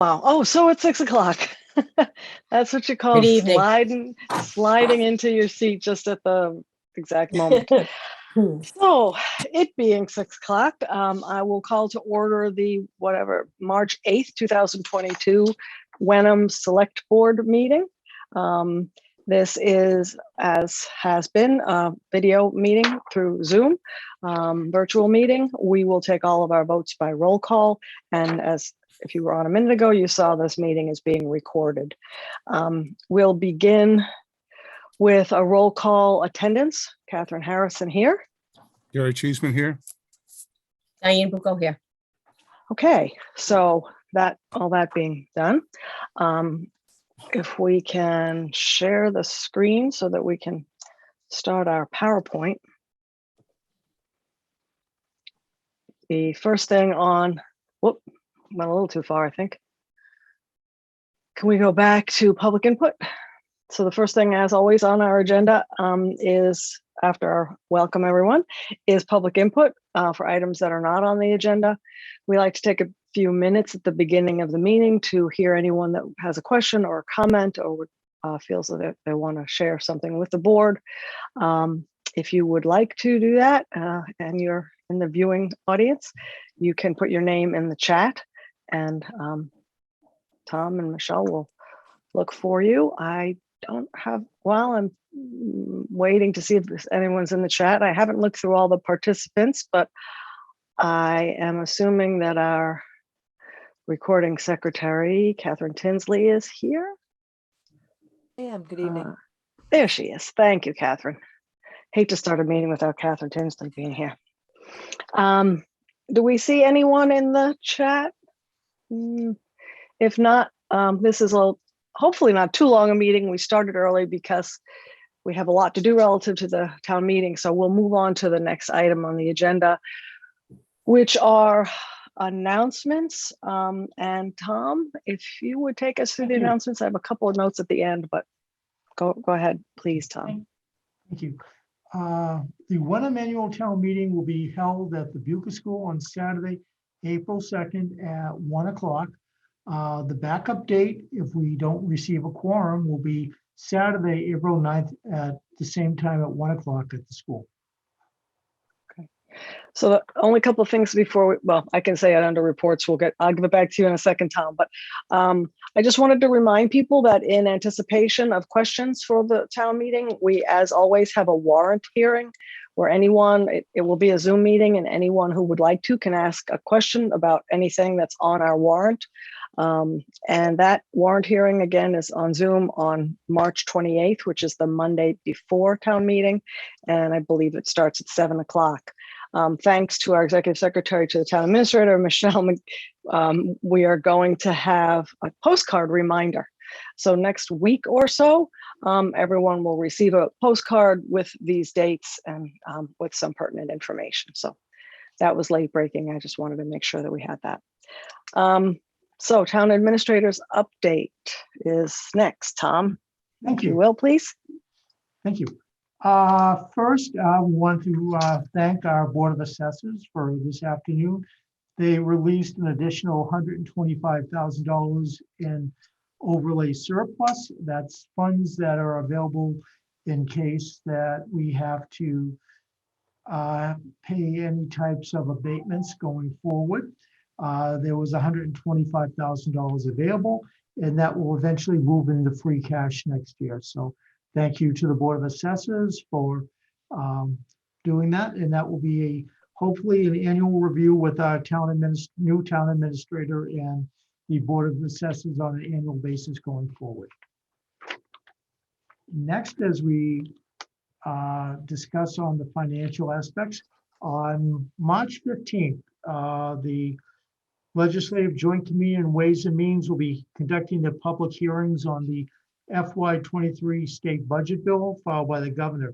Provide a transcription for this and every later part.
Wow. Oh, so it's 6 o'clock. That's what you call Good evening. sliding into your seat just at the exact moment. So it being 6 o'clock, I will call to order the March 8th, 2022 Wenham Select Board meeting. This is, as has been, a video meeting through Zoom, virtual meeting. We will take all of our votes by roll call, and as if you were on a minute ago, you saw this meeting is being recorded. We'll begin with a roll call attendance. Catherine Harrison here. Gary Cheeseman here. Diane Bucco here. Okay, so all that being done, if we can share the screen so that we can start our PowerPoint. The first thing on, whoop, went a little too far, I think. Can we go back to public input? So the first thing, as always, on our agenda is, after our welcome everyone, is public input for items that are not on the agenda. We like to take a few minutes at the beginning of the meeting to hear anyone that has a question or a comment or feels that they want to share something with the board. If you would like to do that and you're in the viewing audience, you can put your name in the chat, and Tom and Michelle will look for you. I don't have, well, I'm waiting to see if anyone's in the chat. I haven't looked through all the participants, but I am assuming that our recording secretary, Catherine Tinsley, is here. I am. Good evening. There she is. Thank you, Catherine. Hate to start a meeting without Catherine Tinsley being here. Do we see anyone in the chat? If not, this is hopefully not too long a meeting. We started early because we have a lot to do relative to the town meeting. So we'll move on to the next item on the agenda, which are announcements. And Tom, if you would take us through the announcements, I have a couple of notes at the end, but go ahead, please, Tom. Thank you. The Wenham Annual Town Meeting will be held at the Buca School on Saturday, April 2nd at 1 o'clock. The backup date, if we don't receive a quorum, will be Saturday, April 9th at the same time at 1 o'clock at the school. Okay. So the only couple of things before I can say it under reports. I'll give it back to you in a second, Tom. But I just wanted to remind people that in anticipation of questions for the town meeting, we, as always, have a warrant hearing where it will be a Zoom meeting, and anyone who would like to can ask a question about anything that's on our warrant. And that warrant hearing, again, is on Zoom on March 28th, which is the Monday before town meeting. And I believe it starts at 7 o'clock. Thanks to our executive secretary, to the town administrator, Michelle, we are going to have a postcard reminder. So next week or so, everyone will receive a postcard with these dates and with some pertinent information. So that was late breaking. I just wanted to make sure that we had that. So town administrator's update is next. Tom, Thank if you you. will, please. Thank you. First, I want to thank our Board of Assessors for this afternoon. They released an additional $125,000 in overlay surplus. That's funds that are available in case that we have to pay any types of abatements going forward. There was $125,000 available, and that will eventually move into free cash next year. So thank you to the Board of Assessors for doing that. And that will be hopefully an annual review with our new town administrator and the Board of Assessors on an annual basis going forward. Next, as we discuss on the financial aspects, on March 15th, the Legislative Joint Committee on Ways and Means will be conducting the public hearings on the FY23 state budget bill filed by the governor.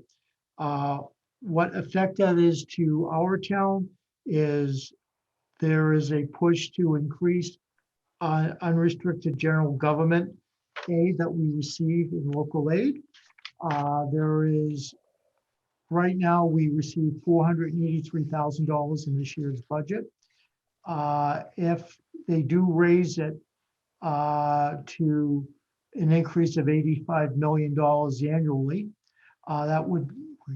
What effect that is to our town is there is a push to increase unrestricted general government aid that we receive in local aid. Right now we receive $483,000 in this year's budget. If they do raise it to an increase of $85 million annually. That would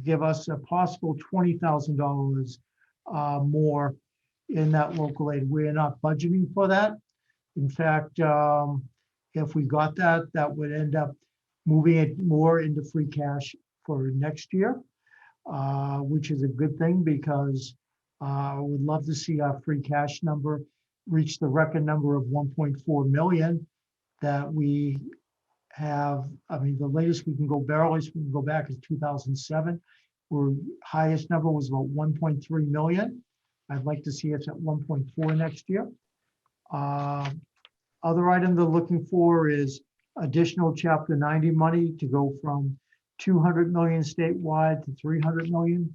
give us a possible $20,000 more in that local aid. We're not budgeting for that. In fact, if we got that, that would end up moving it more into free cash for next year, which is a good thing because I would love to see our free cash number reach the record number of 1.4 million that we have. I mean, the latest we can go back is 2007, where highest number was about 1.3 million. I'd like to see us at 1.4 next year. Other item they're looking for is additional Chapter 90 money to go from 200 million statewide to 300 million.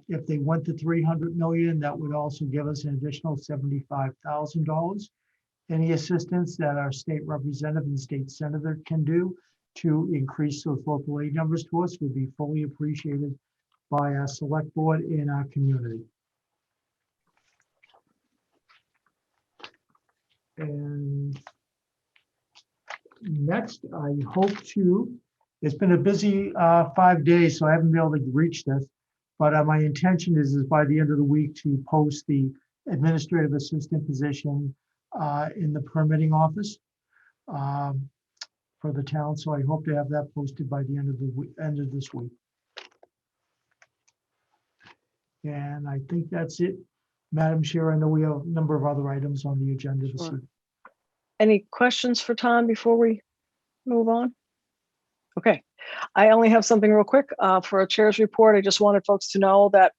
If they went to 300 million, that would also give us an additional $75,000. Any assistance that our state representative and state senator can do to increase those local aid numbers to us would be fully appreciated by our select board in our community. And next, I hope to, it's been a busy 5 days, so I haven't been able to reach this, but my intention is by the end of the week to post the administrative assistant position in the permitting office for the town. So I hope to have that posted by the end of this week. And I think that's it. Madam Chair, I know we have a number of other items on the agenda this Sure. evening. Any questions for Tom before we move on? Okay, I only have something real quick for a chair's report. I just wanted folks to know that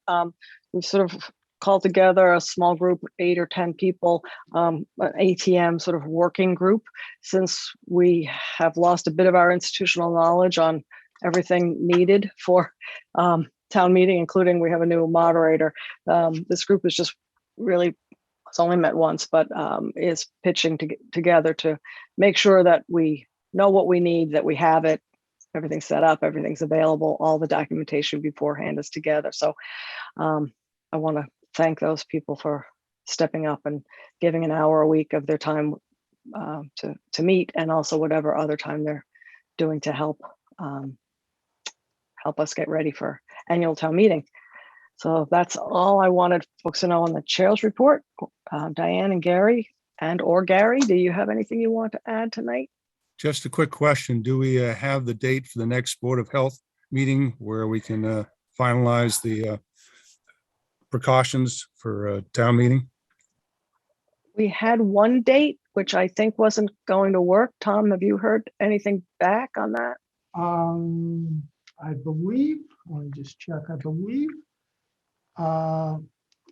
we've sort of called together a small group, 8 or 10 people, an ATM sort of working group, since we have lost a bit of our institutional knowledge on everything needed for town meeting, including we have a new moderator. This group is just really, it's only met once, but is pitching together to make sure that we know what we need, that we have it, everything's set up, everything's available, all the documentation beforehand is together. So I want to thank those people for stepping up and giving an hour a week of their time to meet, and also whatever other time they're doing to help us get ready for annual town meeting. So that's all I wanted folks to know on the chair's report. Diane and Gary or Gary, do you have anything you want to add tonight? Just a quick question. Do we have the date for the next Board of Health meeting where we can finalize the precautions for town meeting? We had one date, which I think wasn't going to work. Tom, have you heard anything back on that? I believe, let me just check, I believe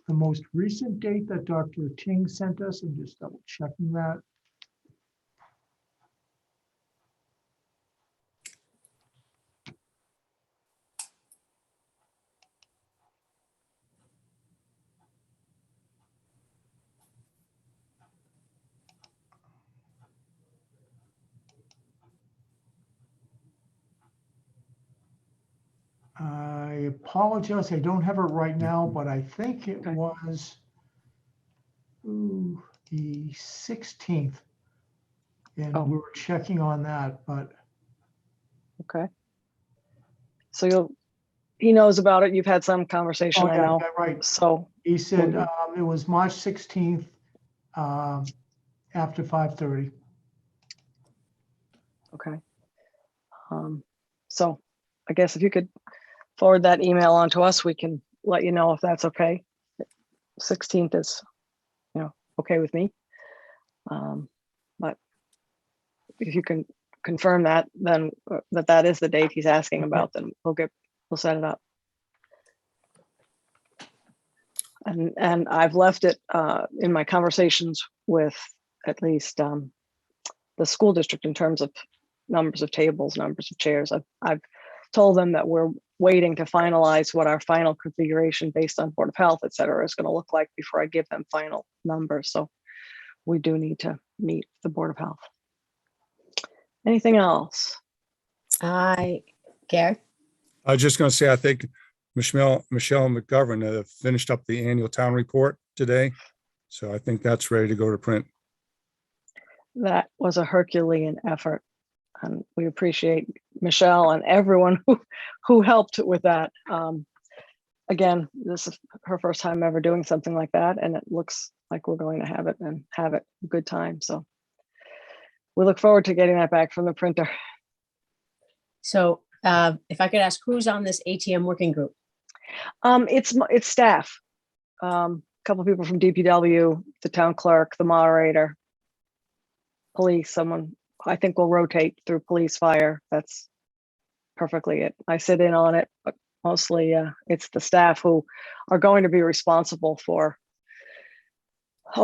the most recent date that Dr. Ting sent us, I'm just double checking that. I apologize, I don't have it right now, but I think it Okay. was the 16th. And Oh. we were checking on that, but Okay. So he knows about it. You've had some conversation, oh, I yeah, know. yeah, right. So, He said Mhm. it was March 16th after 5:30. okay. So I guess if you could forward that email on to us, we can let you know if that's okay. 16th is, okay with me. But if you can confirm that, then that is the date he's asking about, then we'll set it up. And I've left it in my conversations with at least the school district in terms of numbers of tables, numbers of chairs. I've told them that we're waiting to finalize what our final configuration based on Board of Health, et cetera, is going to look like before I give them final numbers. So we do need to meet the Board of Health. Anything else? Gary? I was just going to say, I think Michelle McGovern finished up the annual town report today. So I think that's ready to go to print. That was a Herculean effort. And we appreciate Michelle and everyone who helped with that. Again, this is her first time ever doing something like that, and it looks like we're going to have it a good time. So we look forward to getting that back from the printer. So if I could ask, who's on this ATM working group? It's staff. A couple of people from DPW, the town clerk, the moderator, police, someone. I think we'll rotate through police, fire. That's perfectly it. I sit in on it, but mostly it's the staff who are going to be responsible for,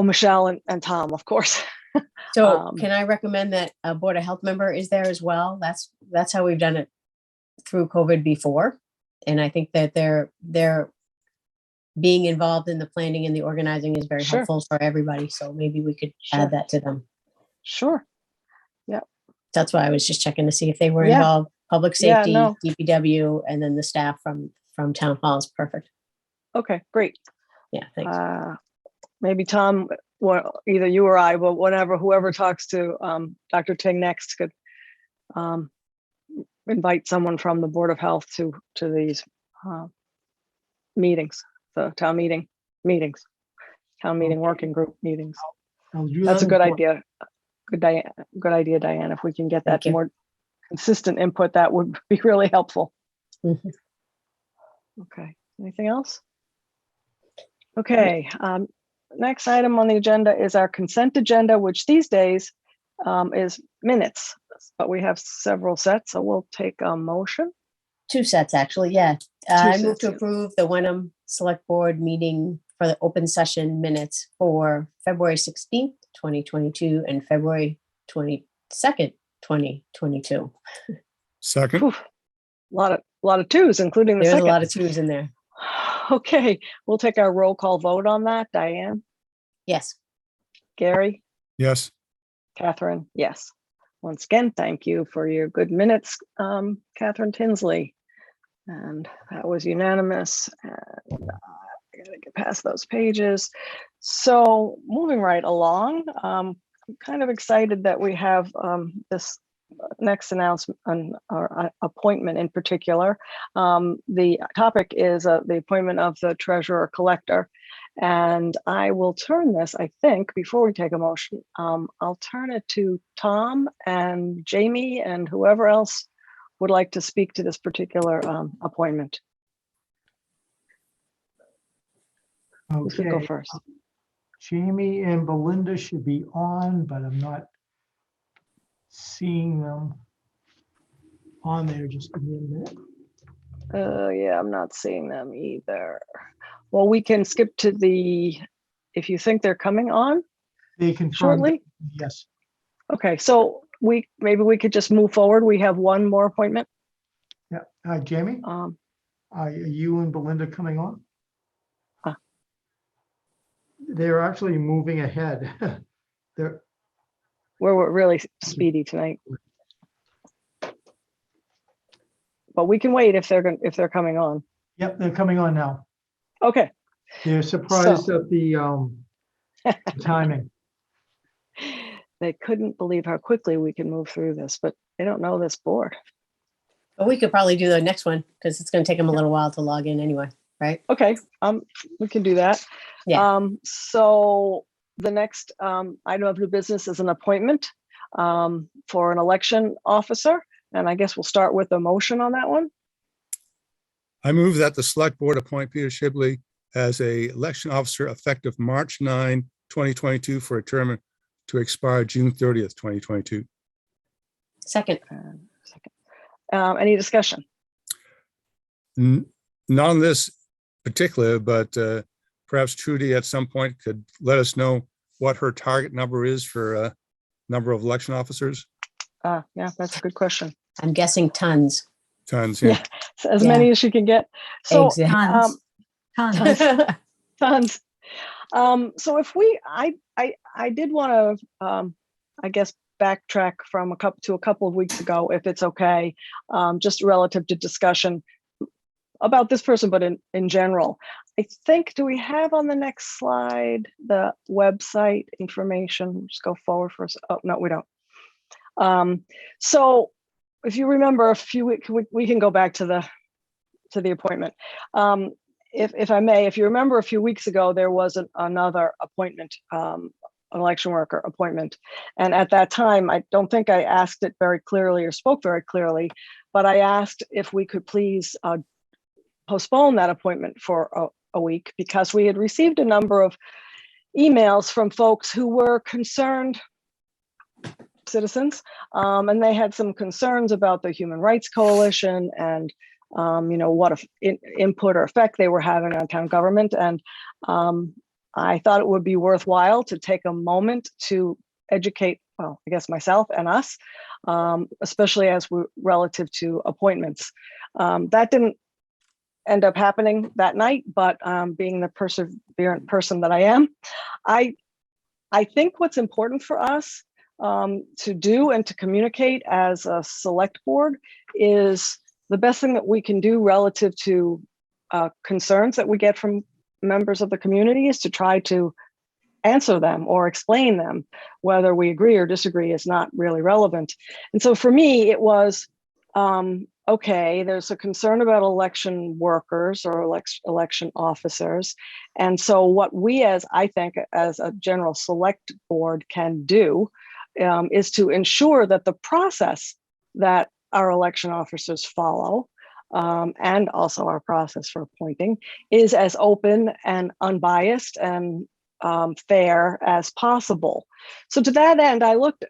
Michelle and Tom, of course. So can I recommend that a Board of Health member is there as well? That's how we've done it through COVID before. And I think that they're being involved in the planning and the organizing is very Sure. helpful for everybody. So maybe we could Sure. add that to them. Sure. That's why I was just checking to see if they were Yeah. involved. Public Yeah, safety, no. DPW, and then the staff from town hall is perfect. Okay, great. Yeah, thanks. Maybe Tom, well, either you or I, but whoever talks to Dr. Ting next could invite someone from the Board of Health to these meetings, the town meeting meetings, town meeting working group meetings. I'll do That's a that good in- idea. Good idea, Diane. If we can get Thank that you. more consistent input, that would be really helpful. Mhm. Okay, anything else? Okay, next item on the agenda is our consent agenda, which these days is minutes, but we have several sets, so we'll take a motion. 2 sets, actually, yeah. I move sets, to yeah. approve the Wenham Select Board meeting for the open session minutes for February 16th, 2022 and February 22nd, 2022. Second, Whew, a lot of twos, including the There's a second. lot of 2s in there. Okay, we'll take our roll call vote on that. Diane, Yes. Gary, yes. Catherine, yes. Once again, thank you for your good minutes, Catherine Tinsley. And that was unanimous. And I gotta get past those pages. So moving right along, I'm kind of excited that we have this next announcement or appointment in particular. The topic is the appointment of the treasurer collector. And I will turn this, I think, before we take a motion, I'll turn it to Tom and Jamie and whoever else would like to speak to this particular appointment. Who should go Okay, first? Jamie and Belinda should be on, but I'm not seeing them on there. Just give me a minute. Yeah, I'm not seeing them either. Well, we can skip to if you think they're coming on They confirmed, shortly. yes. Okay, so maybe we could just move forward. We have one more appointment. Yeah, Jamie, are you and Belinda coming on? They're actually moving ahead. They're, We're really speedy tonight. But we can wait if they're coming on. yep, they're coming on now. Okay, They're surprised at the timing. they couldn't believe how quickly we can move through this, but they don't know this board. But we could probably do the next one because it's going to take them a little while to log in anyway, right? Okay, we can do that. Yeah. So the next item of new business is an appointment for an election officer. And I guess we'll start with a motion on that one. I move that the select board appoint Peter Shibley as a election officer effective March 9, 2022 for a term to expire June 30th, 2022. Second. Any discussion? Not on this particular, but perhaps Trudy at some point could let us know what her target number is for number of election officers. Yeah, that's a good question. I'm guessing tons. Tons, Yeah. yeah. So as many as she can get. So Exactly. tons. Tons. So if I did want to, I guess, backtrack from a couple of weeks ago, if it's okay, just relative to discussion about this person, but in general. I think, do we have on the next slide the website information? Just go forward for us. Oh, no, we don't. So if you remember a few weeks, we can go back to the appointment. If I may, if you remember a few weeks ago, there was another appointment, an election worker appointment. And at that time, I don't think I asked it very clearly or spoke very clearly, but I asked if we could please postpone that appointment for a week, because we had received a number of emails from folks who were concerned citizens, and they had some concerns about the Human Rights Coalition and what input or effect they were having on town government. And I thought it would be worthwhile to take a moment to educate, well, I guess myself and us, especially as we're relative to appointments. That didn't end up happening that night, but being the perseverant person that I am, I think what's important for us to do and to communicate as a select board is the best thing that we can do relative to concerns that we get from members of the community is to try to answer them or explain them. Whether we agree or disagree is not really relevant. And so for me, it was, okay, there's a concern about election workers or election officers. And so what we, I think, as a general select board can do is to ensure that the process that our election officers follow, and also our process for appointing, is as open and unbiased and fair as possible. So to that end, I looked,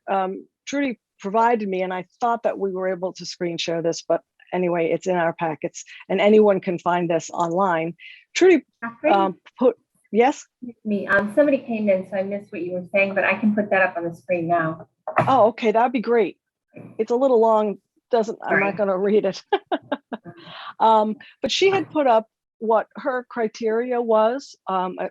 Trudy provided me, and I thought that we were able to screen share this, but anyway, it's in our packets and anyone can find this online. Trudy yes? Me. Somebody came in, so I missed what you were saying, but I can put that up on the screen now. Oh, okay, that'd be great. It's a little long, I'm not going to read it. But she had put up what her criteria was,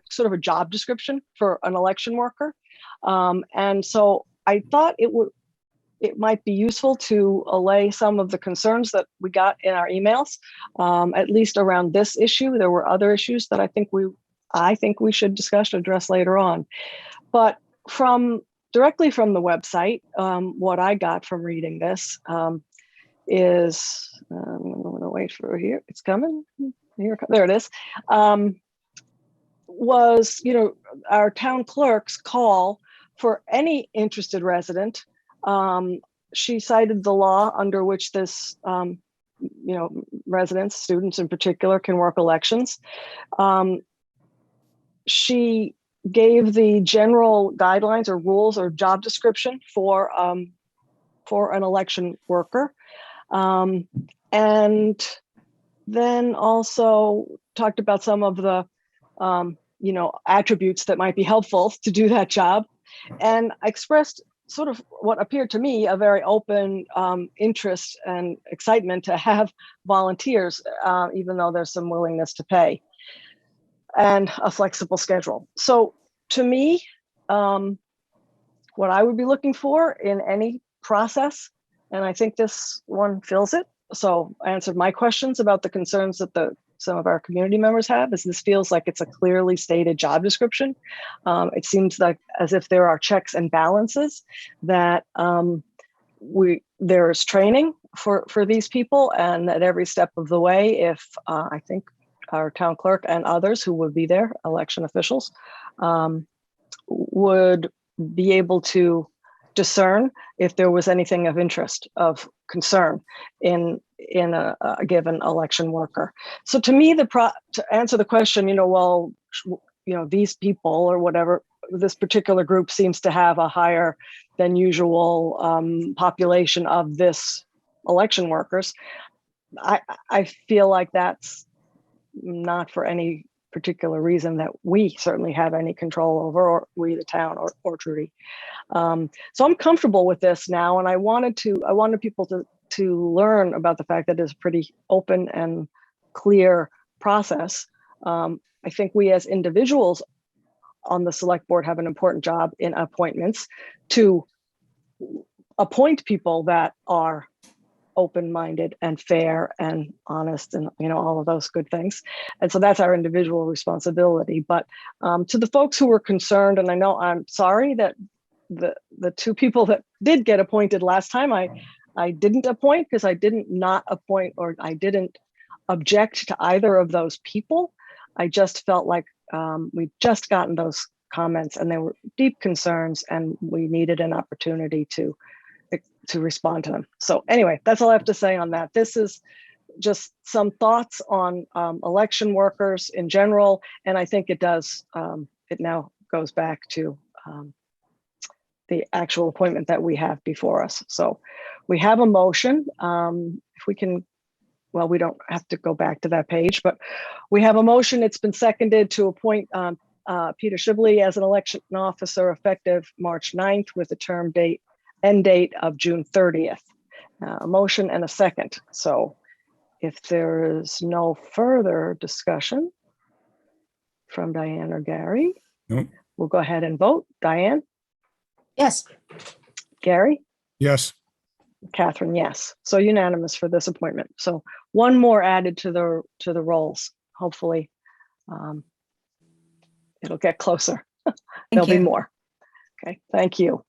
sort of a job description for an election worker. And so I thought it might be useful to allay some of the concerns that we got in our emails, at least around this issue. There were other issues that I think we should discuss and address later on. But directly from the website, what I got from reading this is, I'm going to wait for here. It's coming. There it is. Was, our town clerk's call for any interested resident. She cited the law under which this, residents, students in particular, can work elections. She gave the general guidelines or rules or job description for an election worker. And then also talked about some of the, attributes that might be helpful to do that job, and expressed sort of what appeared to me a very open interest and excitement to have volunteers, even though there's some willingness to pay and a flexible schedule. So to me, what I would be looking for in any process, and I think this one fills it. So I answered my questions about the concerns that some of our community members have, is this feels like it's a clearly stated job description. It seems like as if there are checks and balances, that there's training for these people, and at every step of the way, if I think our town clerk and others who would be there, election officials, would be able to discern if there was anything of interest, of concern in a given election worker. So to me, to answer the question, these people or whatever, this particular group seems to have a higher than usual population of this election workers. I feel like that's not for any particular reason that we certainly have any control over, or we, the town, or Trudy. So I'm comfortable with this now, and I wanted people to learn about the fact that it's a pretty open and clear process. I think we as individuals on the select board have an important job in appointments to appoint people that are open-minded and fair and honest and, all of those good things. And so that's our individual responsibility. But to the folks who were concerned, and I know I'm sorry that the two people that did get appointed last time, I didn't appoint because I didn't not appoint, or I didn't object to either of those people. I just felt like we'd just gotten those comments and they were deep concerns and we needed an opportunity to respond to them. So anyway, that's all I have to say on that. This is just some thoughts on election workers in general. And I think it does, it now goes back to the actual appointment that we have before us. So we have a motion. If we can, well, we don't have to go back to that page, but we have a motion. It's been seconded to appoint Peter Shibley as an election officer effective March 9th with a term end date of June 30th. A motion and a second. So if there is no further discussion from Diane or Gary, Nope. We'll go ahead and vote. Diane? Yes. Gary? Yes. Catherine, yes. So unanimous for this appointment. So one more added to the rolls. Hopefully it'll get closer. There'll be more. Okay, thank you.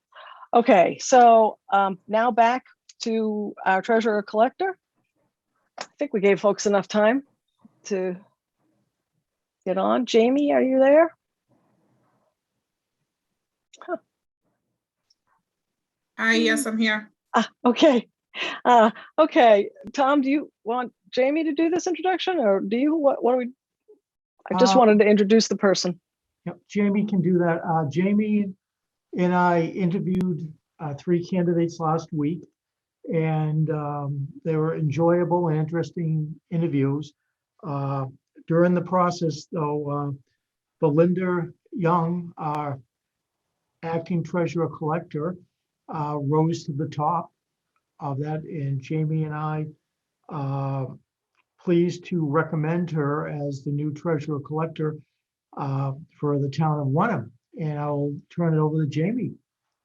Okay, so now back to our treasurer collector. I think we gave folks enough time to get on. Jamie, are you there? Hi, yes, I'm here. Okay. Okay, Tom, do you want Jamie to do this introduction, or do you? What do we? I just wanted to introduce the person. Yep, Jamie can do that. Jamie and I interviewed 3 candidates last week, and they were enjoyable and interesting interviews. During the process, though, Belinda Young, our acting treasurer collector, rose to the top of that, and Jamie and I pleased to recommend her as the new treasurer collector for the town of Wenham. And I'll turn it over to Jamie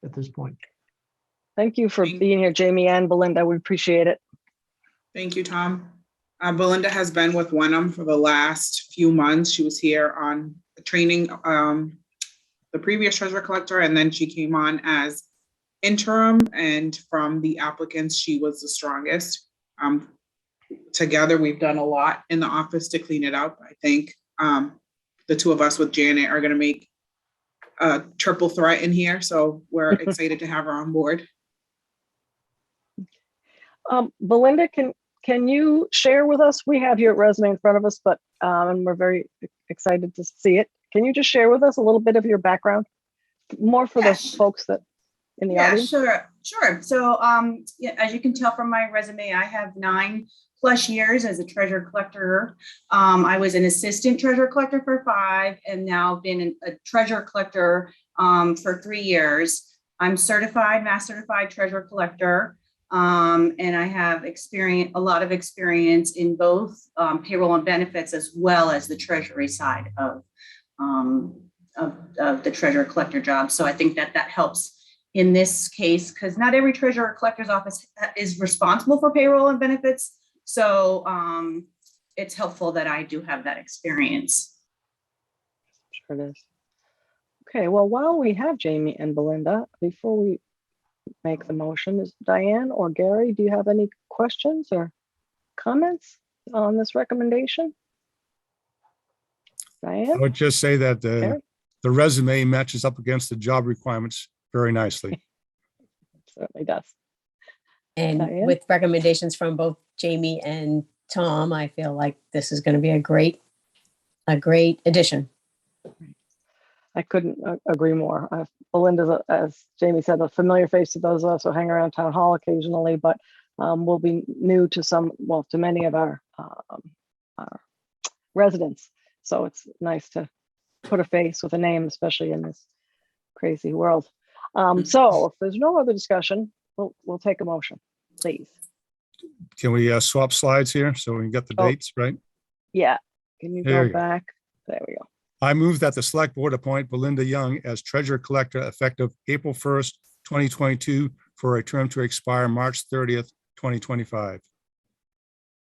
at this point. Thank you for being here, Jamie and Belinda. We appreciate it. Thank you, Tom. Belinda has been with Wenham for the last few months. She was here on training the previous treasurer collector, and then she came on as interim, and from the applicants, she was the strongest. Together, we've done a lot in the office to clean it up. I think the two of us with Janet are going to make a triple threat in here, so we're excited to have her on board. Belinda, can you share with us? We have your resume in front of us, but and we're very excited to see it. Can you just share with us a little bit of your background, more for the folks that in the audience? Sure. So yeah, as you can tell from my resume, I have 9+ years as a treasurer collector. I was an assistant treasurer collector for 5, and now been a treasurer collector for 3 years. I'm mass certified treasurer collector, and I have a lot of experience in both payroll and benefits, as well as the treasury side of the treasurer collector job. So I think that helps in this case, because not every treasurer collector's office is responsible for payroll and benefits. So it's helpful that I do have that experience. Sure it is. Okay, well, while we have Jamie and Belinda, before we make the motion, is Diane or Gary, do you have any questions or comments on this recommendation? I Diane? would just say that Gary? the resume matches up against the job requirements very nicely. Certainly does. And Diane? with recommendations from both Jamie and Tom, I feel like this is going to be a great addition. I couldn't agree more. Belinda's, as Jamie said, a familiar face to those of us who hang around town hall occasionally, but will be new to to many of our residents. So it's nice to put a face with a name, especially in this crazy world. So if there's no other discussion, we'll take a motion, please. Can we swap slides here so we can get the dates, right? Yeah. Can you There go you go. back? There we go. I move that the select board appoint Belinda Young as treasurer collector effective April 1st, 2022 for a term to expire March 30th, 2025.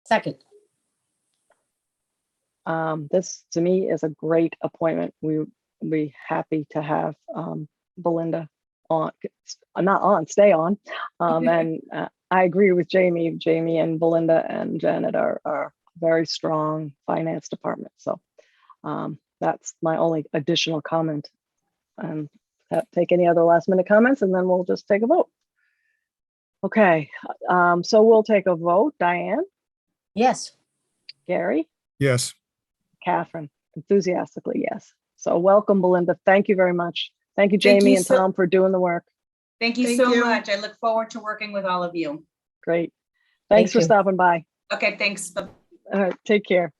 Second. This to me is a great appointment. We would be happy to have Belinda on, not on, stay on. And I agree with Jamie. Jamie and Belinda and Janet are very strong finance department. So that's my only additional comment. Take any other last minute comments and then we'll just take a vote. Okay, so we'll take a vote. Diane? Yes. Gary? Yes. Catherine? Enthusiastically, yes. So welcome, Belinda. Thank you very much. Thank you, Thank Jamie you and so- Tom, for doing the work. Thank you Thank so you. much. I look forward to working with all of you. Great. Thank Thanks for you. stopping by. Okay, thanks. Bye. All right, take care.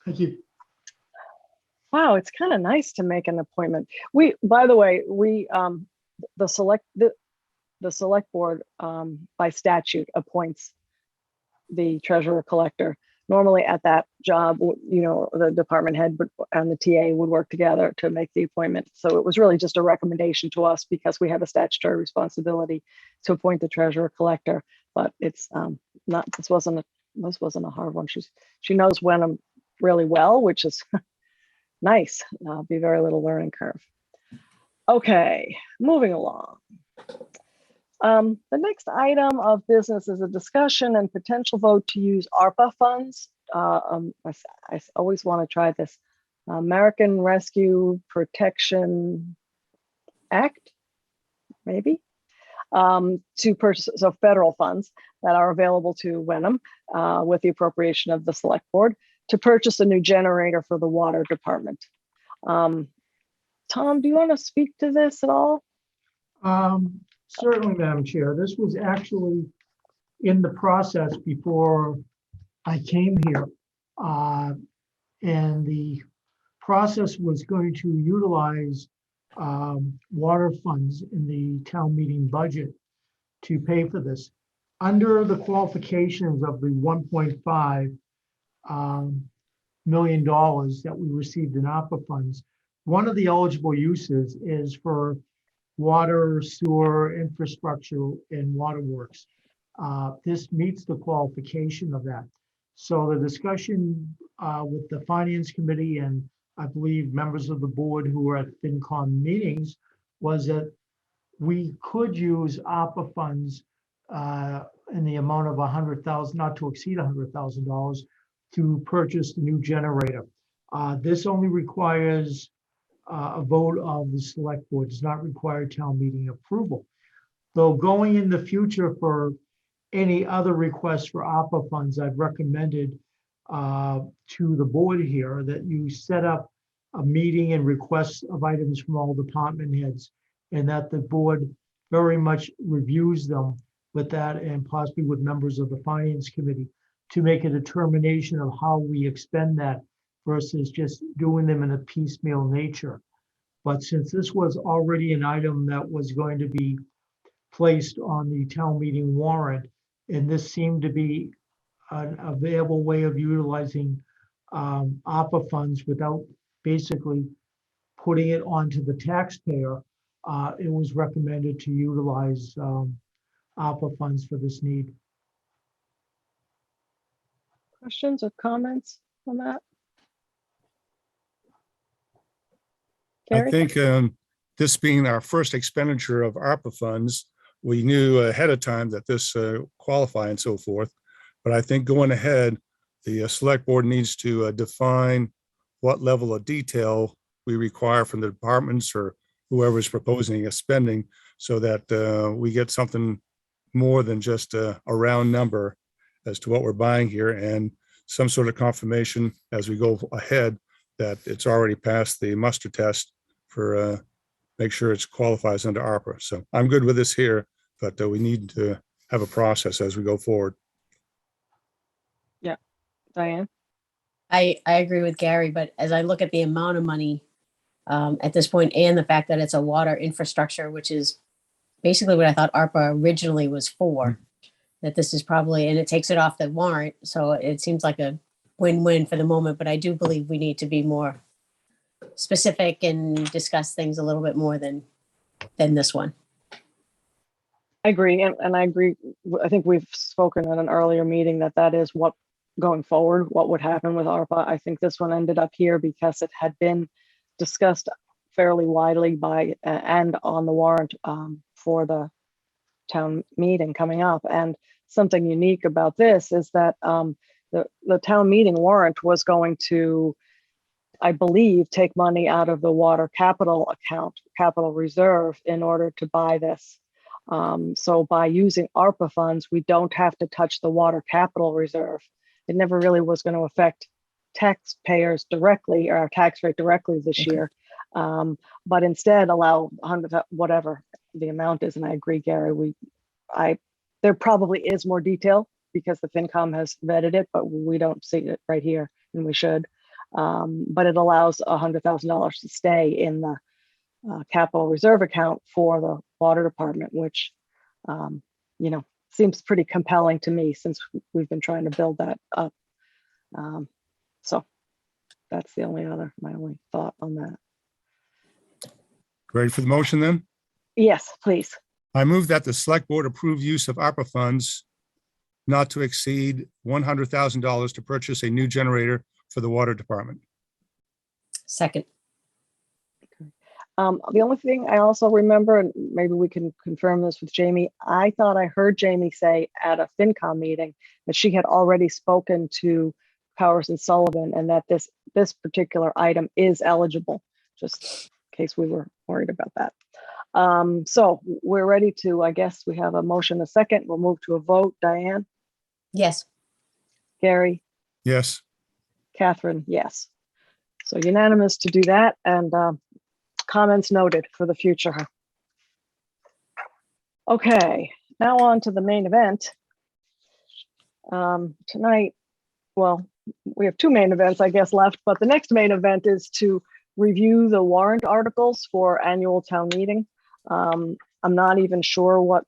Thank you. Wow, it's kind of nice to make an appointment. By the way, the select board by statute appoints the treasurer collector. Normally at that job, the department head and the TA would work together to make the appointment. So it was really just a recommendation to us because we have a statutory responsibility to appoint the treasurer collector. But it's not. This wasn't a hard one. She knows Wenham really well, which is nice. Be very little learning curve. Okay, moving along. The next item of business is a discussion and potential vote to use ARPA funds. I always want to try this American Rescue Protection Act, maybe, to purchase, so federal funds that are available to Wenham with the appropriation of the select board to purchase a new generator for the water department. Tom, do you want to speak to this at all? Certainly, Madam Chair. This was actually in the process before I came here. And the process was going to utilize water funds in the town meeting budget to pay for this. Under the qualifications of the $1.5 million that we received in ARPA funds, one of the eligible uses is for water, sewer, infrastructure, and waterworks. This meets the qualification of that. So the discussion with the Finance Committee and I believe members of the board who were at FinCom meetings was that we could use ARPA funds in the amount of $100,000, not to exceed $100,000, to purchase the new generator. This only requires a vote of the select board, does not require town meeting approval. Though going in the future for any other requests for ARPA funds, I've recommended to the board here that you set up a meeting and requests of items from all department heads, and that the board very much reviews them with that and possibly with members of the Finance Committee to make a determination of how we expend that versus just doing them in a piecemeal nature. But since this was already an item that was going to be placed on the town meeting warrant, and this seemed to be an available way of utilizing ARPA funds without basically putting it onto the taxpayer, it was recommended to utilize ARPA funds for this need. Questions or comments on that? I Gary? think this being our first expenditure of ARPA funds, we knew ahead of time that this qualify and so forth. But I think going ahead, the select board needs to define what level of detail we require from the departments or whoever is proposing a spending so that we get something more than just a round number as to what we're buying here and some sort of confirmation as we go ahead that it's already passed the muster test for make sure it qualifies under ARPA. So I'm good with this here, but we need to have a process as we go forward. Yeah, Diane? I agree with Gary, but as I look at the amount of money at this point and the fact that it's a water infrastructure, which is basically what I thought ARPA originally was for, that this is probably, and it takes it off the warrant. So it seems like a win-win for the moment, but I do believe we need to be more specific and discuss things a little bit more than this one. I agree, and I agree. I think we've spoken at an earlier meeting that is what going forward, what would happen with ARPA. I think this one ended up here because it had been discussed fairly widely by and on the warrant for the town meeting coming up. And something unique about this is that the town meeting warrant was going to, I believe, take money out of the water capital account, capital reserve, in order to buy this. So by using ARPA funds, we don't have to touch the water capital reserve. It never really was going to affect taxpayers directly, or our tax rate directly this year, but instead allow 100, whatever the amount is. And I agree, Gary, there probably is more detail because the FinCom has vetted it, but we don't see it right here, and we should. But it allows $100,000 to stay in the capital reserve account for the water department, which, seems pretty compelling to me since we've been trying to build that up. So that's my only thought on that. Ready for the motion then? Yes, please. I move that the select board approve use of ARPA funds not to exceed $100,000 to purchase a new generator for the water department. Second. The only thing I also remember, and maybe we can confirm this with Jamie, I thought I heard Jamie say at a FinCom meeting that she had already spoken to Powers and Sullivan and that this particular item is eligible, just in case we were worried about that. So we're ready to, I guess we have a motion, a second. We'll move to a vote. Diane? Yes. Gary? Yes. Catherine? Yes. So unanimous to do that, and comments noted for the future. Okay, now on to the main event. Tonight, well, we have two main events, I guess, left, but the next main event is to review the warrant articles for annual town meeting. I'm not even sure what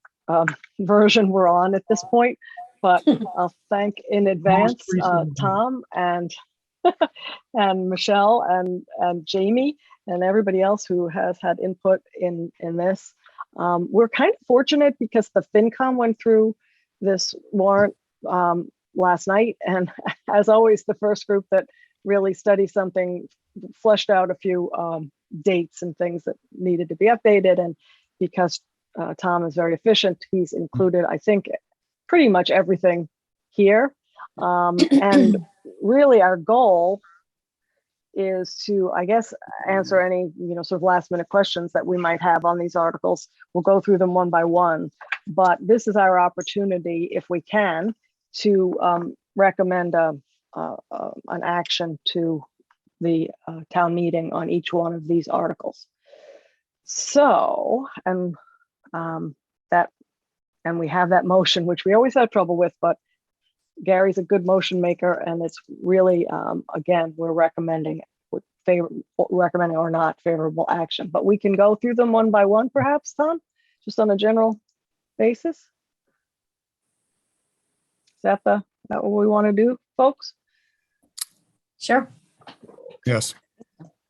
version we're on at this point, but I'll thank in advance Tom and and Michelle and Jamie and everybody else who has had input in this. We're kind of fortunate because the FinCom went through this warrant last night, and as always, the first group that really studied something fleshed out a few dates and things that needed to be updated. And because Tom is very efficient, he's included, I think, pretty much everything here. And really our goal is to, I guess, answer any, sort of last minute questions that we might have on these articles. We'll go through them one by one, but this is our opportunity, if we can, to recommend an action to the town meeting on each one of these articles. So, and we have that motion, which we always have trouble with, but Gary's a good motion maker, and it's really, again, we're recommending or not favorable action, but we can go through them one by one, perhaps, Tom, just on a general basis. Is that what we want to do, folks? Sure. Yes.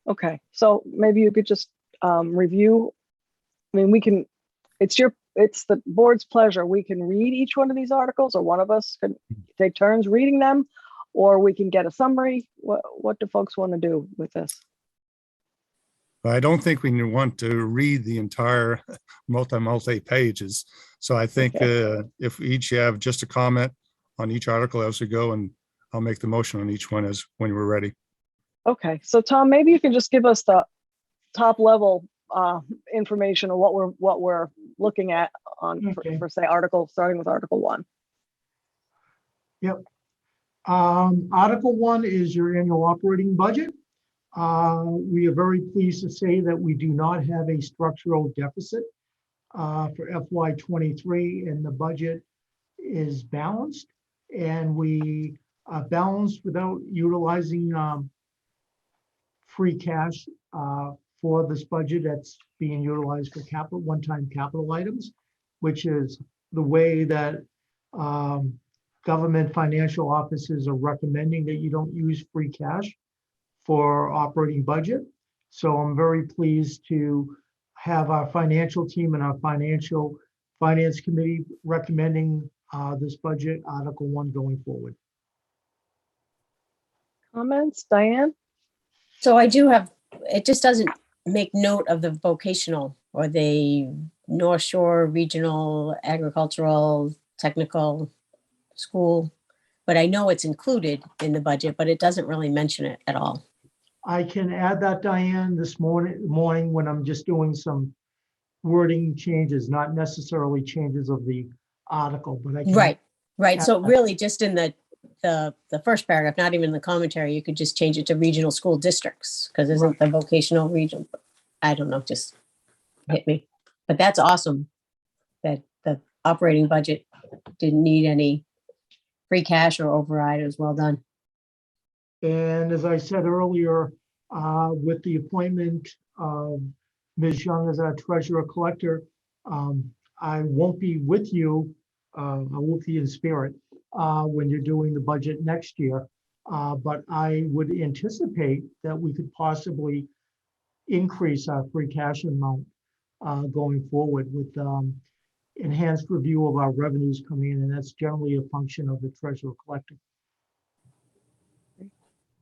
Okay, so maybe you could just review. I mean, it's the board's pleasure. We can read each one of these articles, or one of us can take turns reading them, or we can get a summary. What do folks want to do with this? I don't think we want to read the entire multi pages. So I think if we each have just a comment on each article as we go, and I'll make the motion on each one when we're ready. Okay. So Tom, maybe you can just give us the top level information of what we're looking at on for say starting with Article 1. Yep. Article 1 is your annual operating budget. We are very pleased to say that we do not have a structural deficit for FY23, and the budget is balanced, and we are balanced without utilizing free cash for this budget that's being utilized for one-time capital items, which is the way that government financial offices are recommending that you don't use free cash for operating budget. So I'm very pleased to have our financial team and our financial Finance Committee recommending this budget, Article 1 going forward. Comments, Diane? So I do have, it just doesn't make note of the vocational or the North Shore Regional Agricultural Technical School. But I know it's included in the budget, but it doesn't really mention it at all. I can add that, Diane, this morning when I'm just doing some wording changes, not necessarily changes of the article, but I can. Right, right. Yeah. So really just in the first paragraph, not even the commentary, you could just change it to regional school districts, because isn't the vocational region, I don't know, just hit me. But that's awesome that the operating budget didn't need any free cash or override. It was well done. And as I said earlier, with the appointment of Ms. Young as our treasurer collector, I won't be with you. I won't be in spirit when you're doing the budget next year. But I would anticipate that we could possibly increase our free cash amount going forward with enhanced review of our revenues coming in, and that's generally a function of the treasurer collector.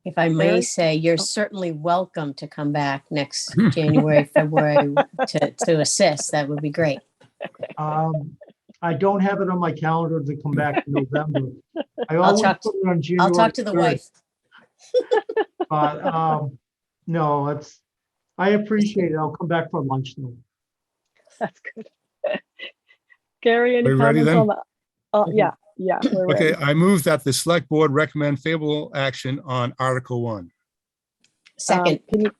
If I may Mary? say, you're certainly welcome to come back next January, February to assist. That would be great. I don't have it on my calendar to come back in November. I I'll always talk put it on January. I'll talk to the 3rd, wife. But no, I appreciate it. I'll come back for lunch though. That's good. Gary, any We ready comments then? on that? Oh, yeah, we're Okay, ready. I move that the select board recommend favorable action on Article 1. Second, Can you,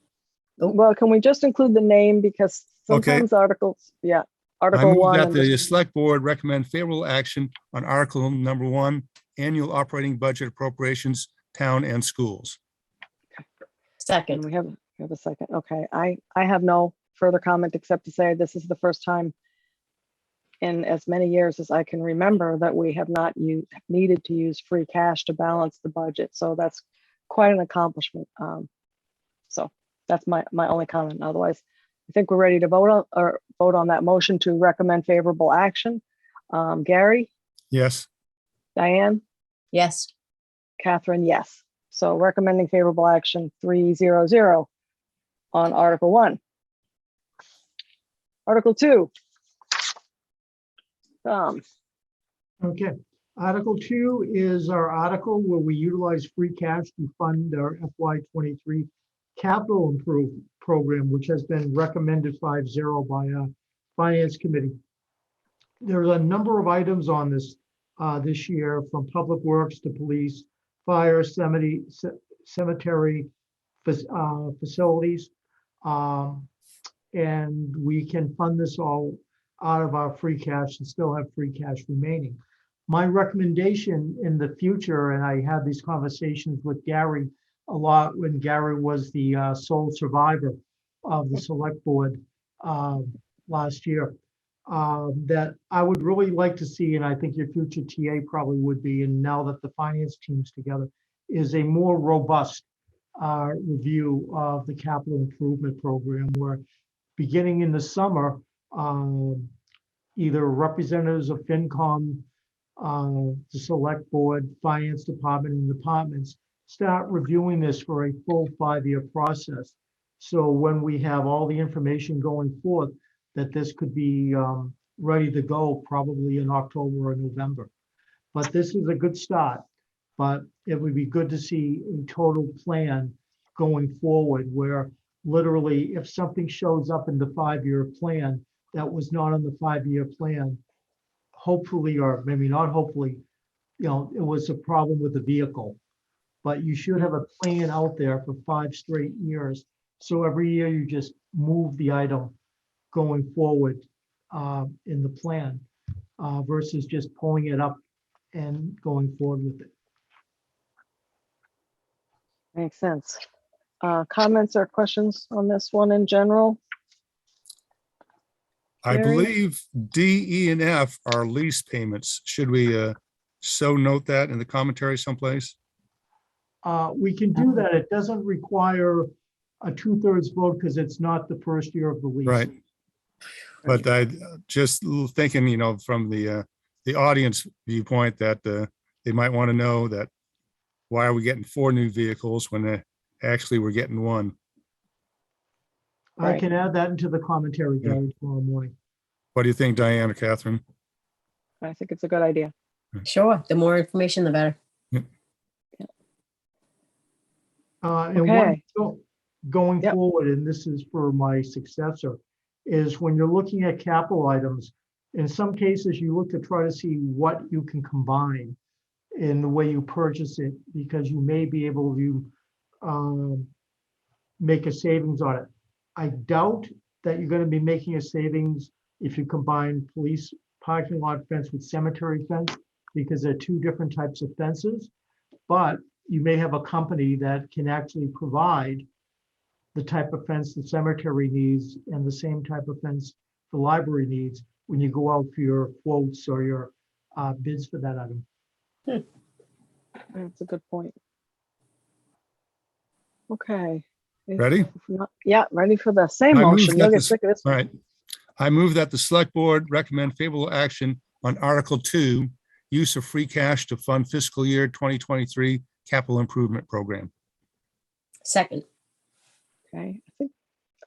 Oh. well, can we just include the name, because Okay. sometimes articles, I Article move 1. that and the just- select board recommend favorable action on Article number 1, annual operating budget appropriations, town and schools. And second, we have a second. Okay, I have no further comment except to say this is the first time in as many years as I can remember that we have not needed to use free cash to balance the budget. So that's quite an accomplishment. So that's my only comment. Otherwise, I think we're ready to vote on that motion to recommend favorable action. Gary, Yes, Diane, yes. Catherine, yes. So recommending favorable action 300 on Article 1. Article 2. Okay, Article 2 is our article where we utilize free cash to fund our FY23 capital improvement program, which has been recommended 5-0 by our Finance Committee. There's a number of items on this this year, from public works to police, fire, cemetery facilities. And we can fund this all out of our free cash and still have free cash remaining. My recommendation in the future, and I had these conversations with Gary a lot when Gary was the sole survivor of the select board last year, that I would really like to see, and I think your future TA probably would be, and now that the finance team's together, is a more robust review of the capital improvement program, where beginning in the summer, either representatives of FinCom, the select board, finance department, and departments start reviewing this for a full 5-year process. So when we have all the information going forth, that this could be ready to go probably in October or November. But this is a good start. But it would be good to see a total plan going forward, where literally if something shows up in the 5-year plan that was not on the 5-year plan, hopefully, or maybe not hopefully, it was a problem with the vehicle. But you should have a plan out there for 5 straight years. So every year you just move the item going forward in the plan versus just pulling it up and going forward with it. Makes sense. Comments or questions on this one in general? I Gary? believe D, E, and F are lease payments. Should we so note that in the commentary someplace? We can do that. It doesn't require a 2/3 vote because it's not the first year of the lease. Right. But I just thinking, from the audience viewpoint that they might want to know that why are we getting 4 new vehicles when actually we're getting 1? I Right. can add that into the commentary, Gary, tomorrow morning. What do you think, Diane or Catherine? I think it's a good idea. Sure, the more information, the better. And Okay. going Yep. forward, and this is for my successor, is when you're looking at capital items, in some cases, you look to try to see what you can combine in the way you purchase it, because you may be able to make a savings on it. I doubt that you're going to be making a savings if you combine police parking lot fence with cemetery fence, because they're 2 different types of fences. But you may have a company that can actually provide the type of fence the cemetery needs and the same type of fence the library needs when you go out for your quotes or your bids for that item. That's a good point. Okay. If Ready? not- Yeah, ready for the same I move motion. that You'll get this- sick of this. All right. I move that the select board recommend favorable action on Article 2, use of free cash to fund fiscal year 2023 capital improvement program. Second, Okay, I think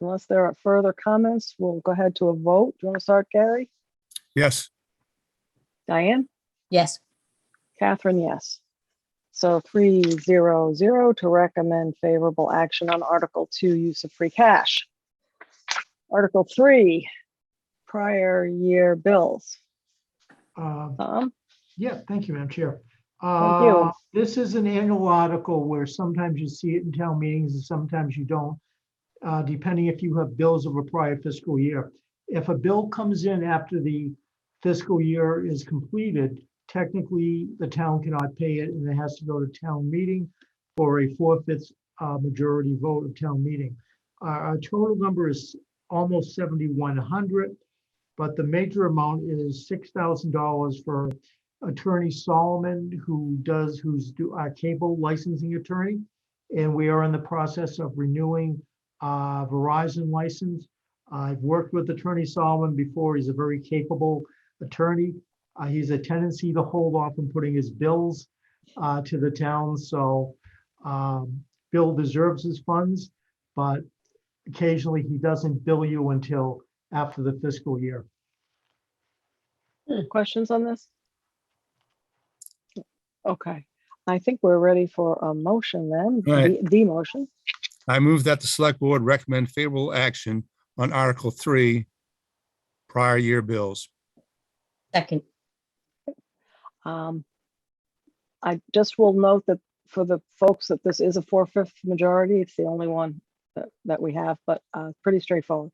unless there are further comments, we'll go ahead to a vote. Do you want to start, Gary? Yes, Diane? yes, Catherine, yes. So 3-0-0 to recommend favorable action on Article 2, use of free cash. Article 3, prior year bills. Tom? Yeah, thank you, Madam Chair. Thank you. This is an annual article where sometimes you see it in town meetings and sometimes you don't, depending if you have bills of a prior fiscal year. If a bill comes in after the fiscal year is completed, technically the town cannot pay it and it has to go to town meeting for a 4/5 majority vote of town meeting. Our total number is almost 7,100, but the major amount is $6,000 for Attorney Solomon, who's our cable licensing attorney. And we are in the process of renewing Verizon license. I've worked with Attorney Solomon before. He's a very capable attorney. He's a tendency to hold off on putting his bills to the town. So Bill deserves his funds, but occasionally he doesn't bill you until after the fiscal year. Questions on this? Okay, I think we're ready for a motion then, Right. the motion. I move that the select board recommend favorable action on Article 3, prior year bills. second, I just will note that for the folks that this is a 4/5 majority, it's the only one that we have, but pretty straightforward.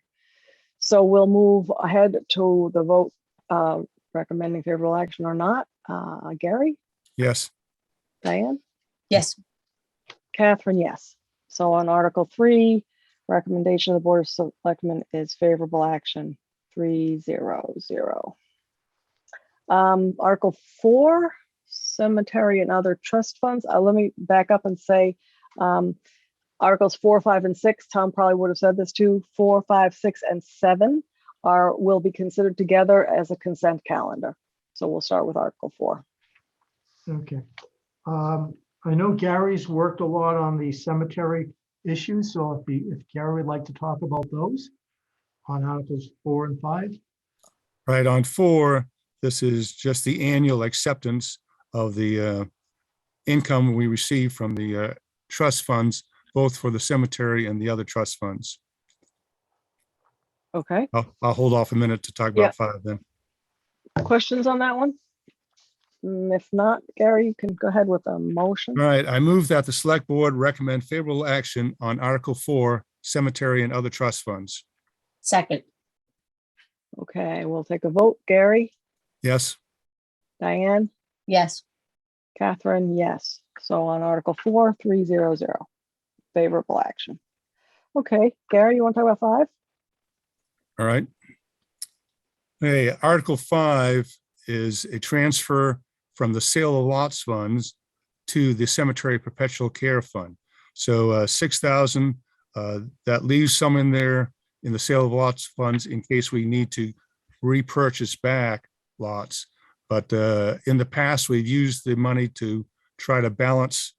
So we'll move ahead to the vote recommending favorable action or not. Gary, Yes, Diane, yes, Catherine, yes. So on Article 3, recommendation of the Board of Selectmen is favorable action, 3-0-0. Article 4, cemetery and other trust funds. Let me back up and say Articles 4, 5, and 6, Tom probably would have said this too, 4, 5, 6, and 7 will be considered together as a consent calendar. So we'll start with Article 4. Okay. I know Gary's worked a lot on the cemetery issues, so if Gary would like to talk about those on Articles 4 and 5. right on 4, this is just the annual acceptance of the income we receive from the trust funds, both for the cemetery and the other trust funds. Okay, I'll hold off a minute to talk Yeah. about 5 then. questions on that one? If not, Gary, you can go ahead with a motion. All right, I move that the select board recommend favorable action on Article 4, cemetery and other trust funds. second, Okay, we'll take a vote. Gary, Yes, Diane, yes, Catherine, yes. So on Article 4, 3-0-0, favorable action. Okay, Gary, you want to talk about 5? all right. Hey, Article 5 is a transfer from the sale of lots funds to the cemetery perpetual care fund. So 6,000, that leaves some in there in the sale of lots funds in case we need to repurchase back lots. But in the past, we've used the money to try to balance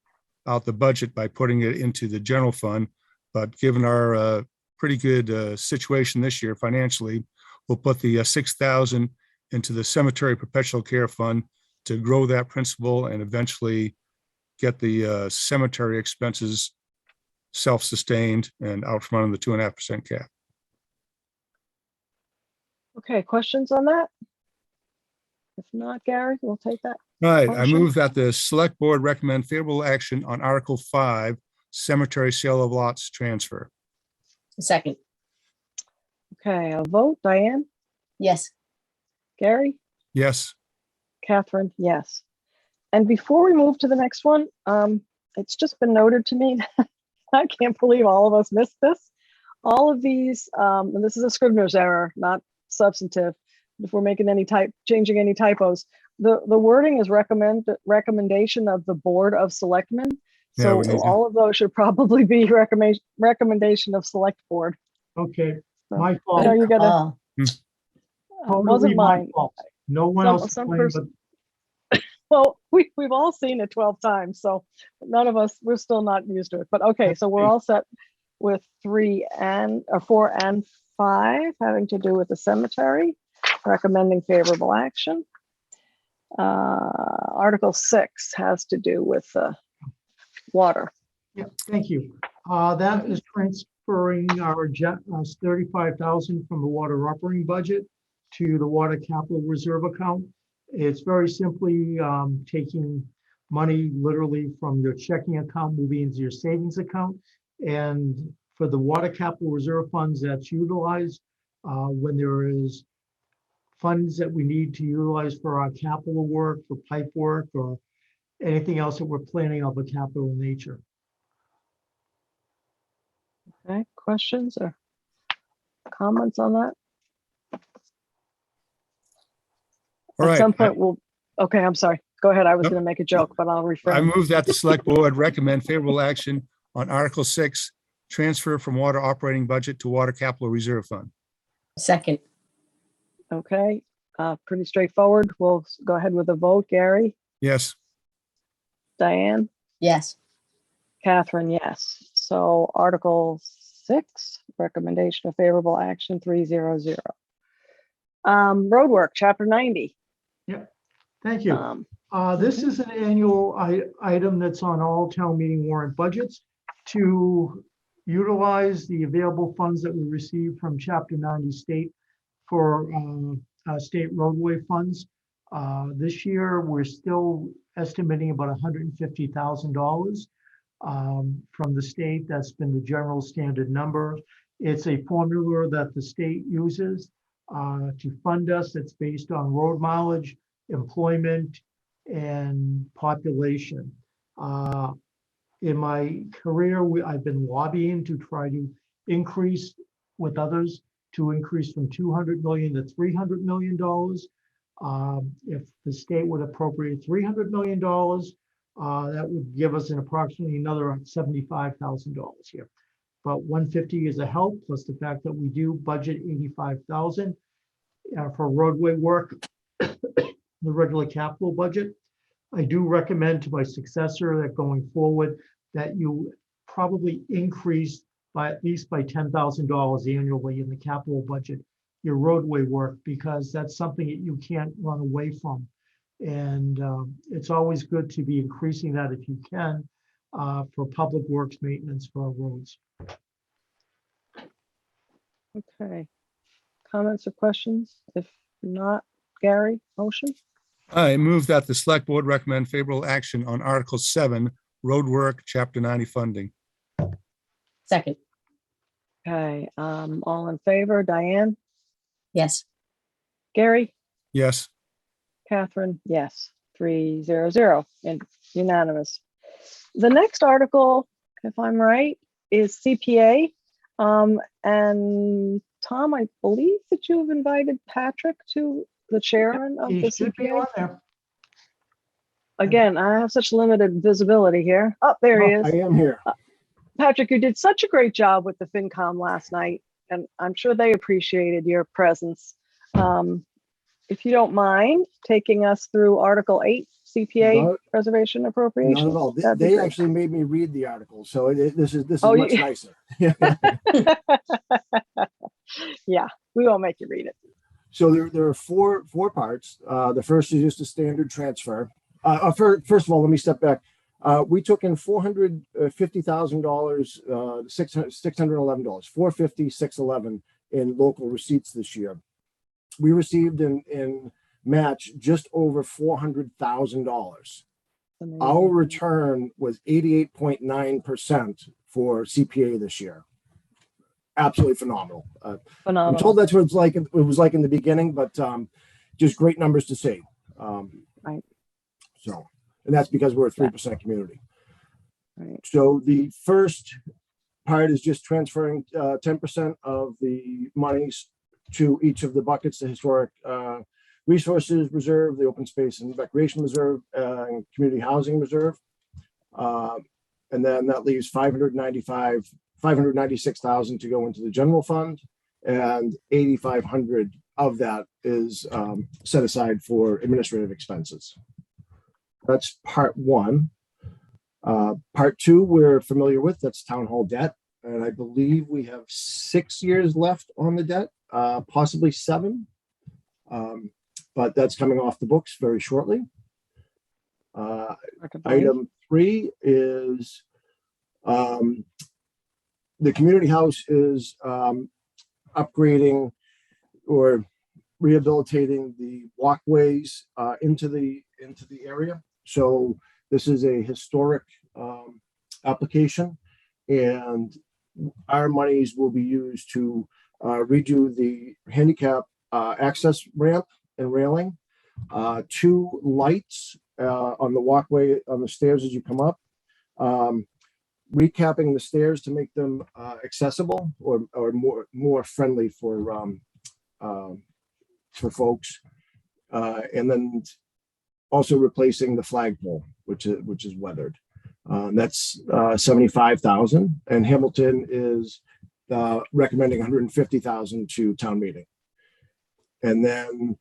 out the budget by putting it into the general fund. But given our pretty good situation this year financially, we'll put the 6,000 into the cemetery perpetual care fund to grow that principal and eventually get the cemetery expenses self-sustained and out from under the 2.5% cap. Okay, questions on that? If not, Gary, we'll take that. All right, I Motion. move that the select board recommend favorable action on Article 5, cemetery sale of lots transfer. Second, Okay, a vote. Diane, yes. Gary, Yes, Catherine, yes. And before we move to the next one, it's just been noted to me, I can't believe all of us missed this. All of these, and this is a Scrivener's error, not substantive. If we're making any changing any typos, the wording is recommendation of the Board of Selectmen. Yeah, So we need to- all of those should probably be recommendation of Select Board. Okay, So, my I know fault. you gotta, Oh, Totally wasn't my mine. fault. No one Some- else to some blame person- but Well, we've all seen it 12 times, so none of us, we're still not used to it. But okay, so we're all set with 4 and 5 having to do with the cemetery, recommending favorable action. Article 6 has to do with water. Yeah, thank you. That is transferring our 35,000 from the water operating budget to the water capital reserve account. It's very simply taking money literally from your checking account, moving into your savings account. And for the water capital reserve funds that's utilized, when there is funds that we need to utilize for our capital work, for pipe work, or anything else that we're planning of a capital nature. Okay, questions or comments on that? all At right. some point we'll, okay, I'm sorry. Go ahead. I was Nope. gonna make a joke, but I'll I refrain. move that the select board recommend favorable action on Article 6, transfer from water operating budget to water capital reserve fund. second, Okay, pretty straightforward. We'll go ahead with a vote. Gary, Yes, Diane, yes. Catherine, yes. So Article 6, recommendation of favorable action 300. Roadwork, Chapter 90. Thank you. This is an annual item that's on all town meeting warrant budgets to utilize the available funds that we receive from Chapter 90 state for state roadway funds. This year, we're still estimating about $150,000 from the state. That's been the general standard number. It's a formula that the state uses to fund us. It's based on road mileage, employment, and population. In my career, I've been lobbying to try to increase with others to increase from $200 million to $300 million. If the state would appropriate $300 million, that would give us an approximately another $75,000 here. But 150 is a help, plus the fact that we do budget 85,000 for roadway work, the regular capital budget. I do recommend to my successor that going forward that you probably increase by at least by $10,000 annually in the capital budget, your roadway work, because that's something that you can't run away from. And it's always good to be increasing that if you can for public works maintenance for our roads. Okay. Comments or questions? If not, Gary, motion? I move that the select board recommend favorable action on Article 7, roadwork, Chapter 90 funding. Second, Okay, all in favor, Diane, yes. Gary, Yes, Catherine, yes, 300 and unanimous. The next article, if I'm right, is CPA. And Tom, I believe that you have invited Patrick to the chairman of the He should be on CPA. there. Again, I have such limited visibility here. Oh, there he I is. am here. Patrick, you did such a great job with the FinCom last night. and I'm sure they appreciated your presence. If you don't mind taking us through Article 8, CPA Not- preservation appropriations. Not at all. that'd be They great. actually made me read the article, so this is Oh, much nicer. Yeah, we won't make you read it. So there are four parts. The first is just a standard transfer. First of all, let me step back. We took in $450,000, $611, $450,611 in local receipts this year. We received in match just over $400,000. Our return was 88.9% for CPA this year. Absolutely phenomenal. I'm Phenomenal. told that's what it's like. It was like in the beginning, but just great numbers to see. Right. So, and that's because we're a 3% community. Right. So the first part is just transferring 10% of the monies to each of the buckets: the historic resources reserve, the open space and recreation reserve, and community housing reserve. And then that leaves $596,000 to go into the general fund, and 8,500 of that is set aside for administrative expenses. That's part one. Part two, we're familiar with, that's town hall debt. And I believe we have 6 years left on the debt, possibly 7. But that's coming off the books very shortly. Item 3 is the community house is upgrading or rehabilitating the walkways into the area. So this is a historic application, and our monies will be used to redo the handicap access ramp and railing, 2 lights on the walkway on the stairs as you come up, recapping the stairs to make them accessible or more friendly for folks, and then also replacing the flagpole, which is weathered. That's $75,000, and Hamilton is recommending $150,000 to town meeting. And then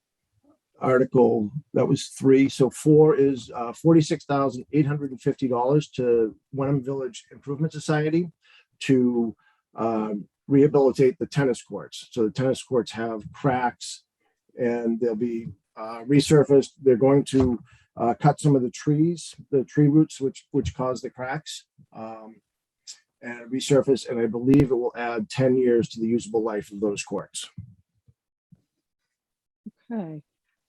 Article, that was 3. So 4 is $46,850 to Wenham Village Improvement Society to rehabilitate the tennis courts. So the tennis courts have cracks and they'll be resurfaced. They're going to cut some of the trees, the tree roots, which cause the cracks, and resurface. And I believe it will add 10 years to the usable life of those courts. Okay.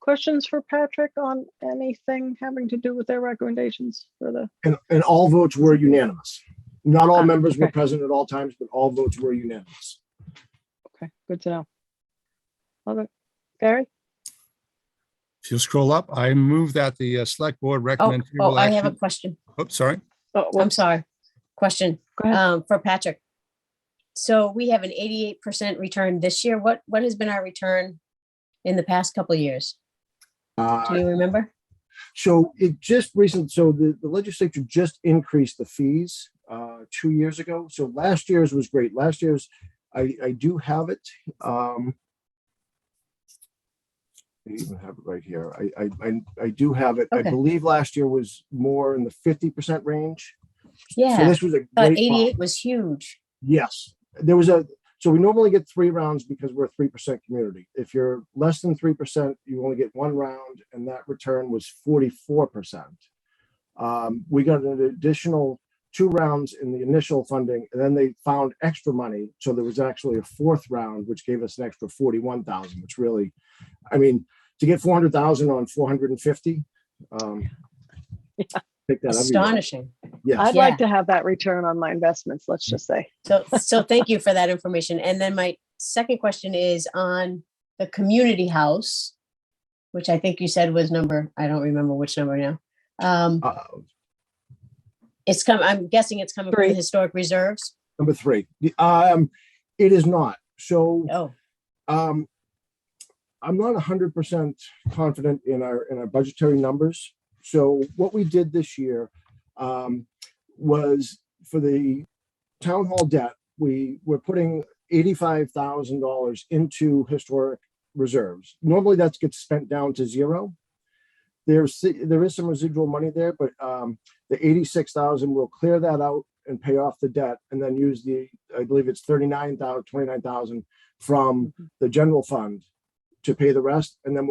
Questions for Patrick on anything having to do with their recommendations for the? And all votes were unanimous. Not all members were okay. present at all times, but all votes were unanimous. Okay, good to know. Okay, Gary? If you'll scroll up, I move that the select board recommend. I favorable have a action- question. Oops, sorry. Oh, well, I'm sorry. Question go ahead. for Patrick. So we have an 88% return this year. What has been our return in the past couple of years? Do you remember? So it just recently, so the legislature just increased the fees 2 years ago. So last year's was great. Last year's, I do have it. I even have it right here. I do have it. Okay. I believe last year was more in the 50% range. Yeah. So this was a But great 88 bump. was huge. Yes, there was so we normally get 3 rounds because we're a 3% community. If you're less than 3%, you only get 1 round, and that return was 44%. We got an additional 2 rounds in the initial funding, and then they found extra money. So there was actually a 4th round, which gave us an extra 41,000, which really, I mean, to get 400,000 on 450, Yeah. take that everywhere. Astonishing. Yes. I'd Yeah. like to have that return on my investments, let's just say. So thank you for that information. And then my second question is on the community house, which I think you said was I don't remember which number now. I'm guessing it's coming from 3. the historic reserves. Number 3. It is not. So Oh, I'm not 100% confident in our budgetary numbers. So what we did this year was for the town hall debt, we were putting $85,000 into historic reserves. Normally that gets spent down to zero. There is some residual money there, but the 86,000 will clear that out and pay off the debt, and then use the, I believe it's 29,000 from the general fund to pay the rest. And then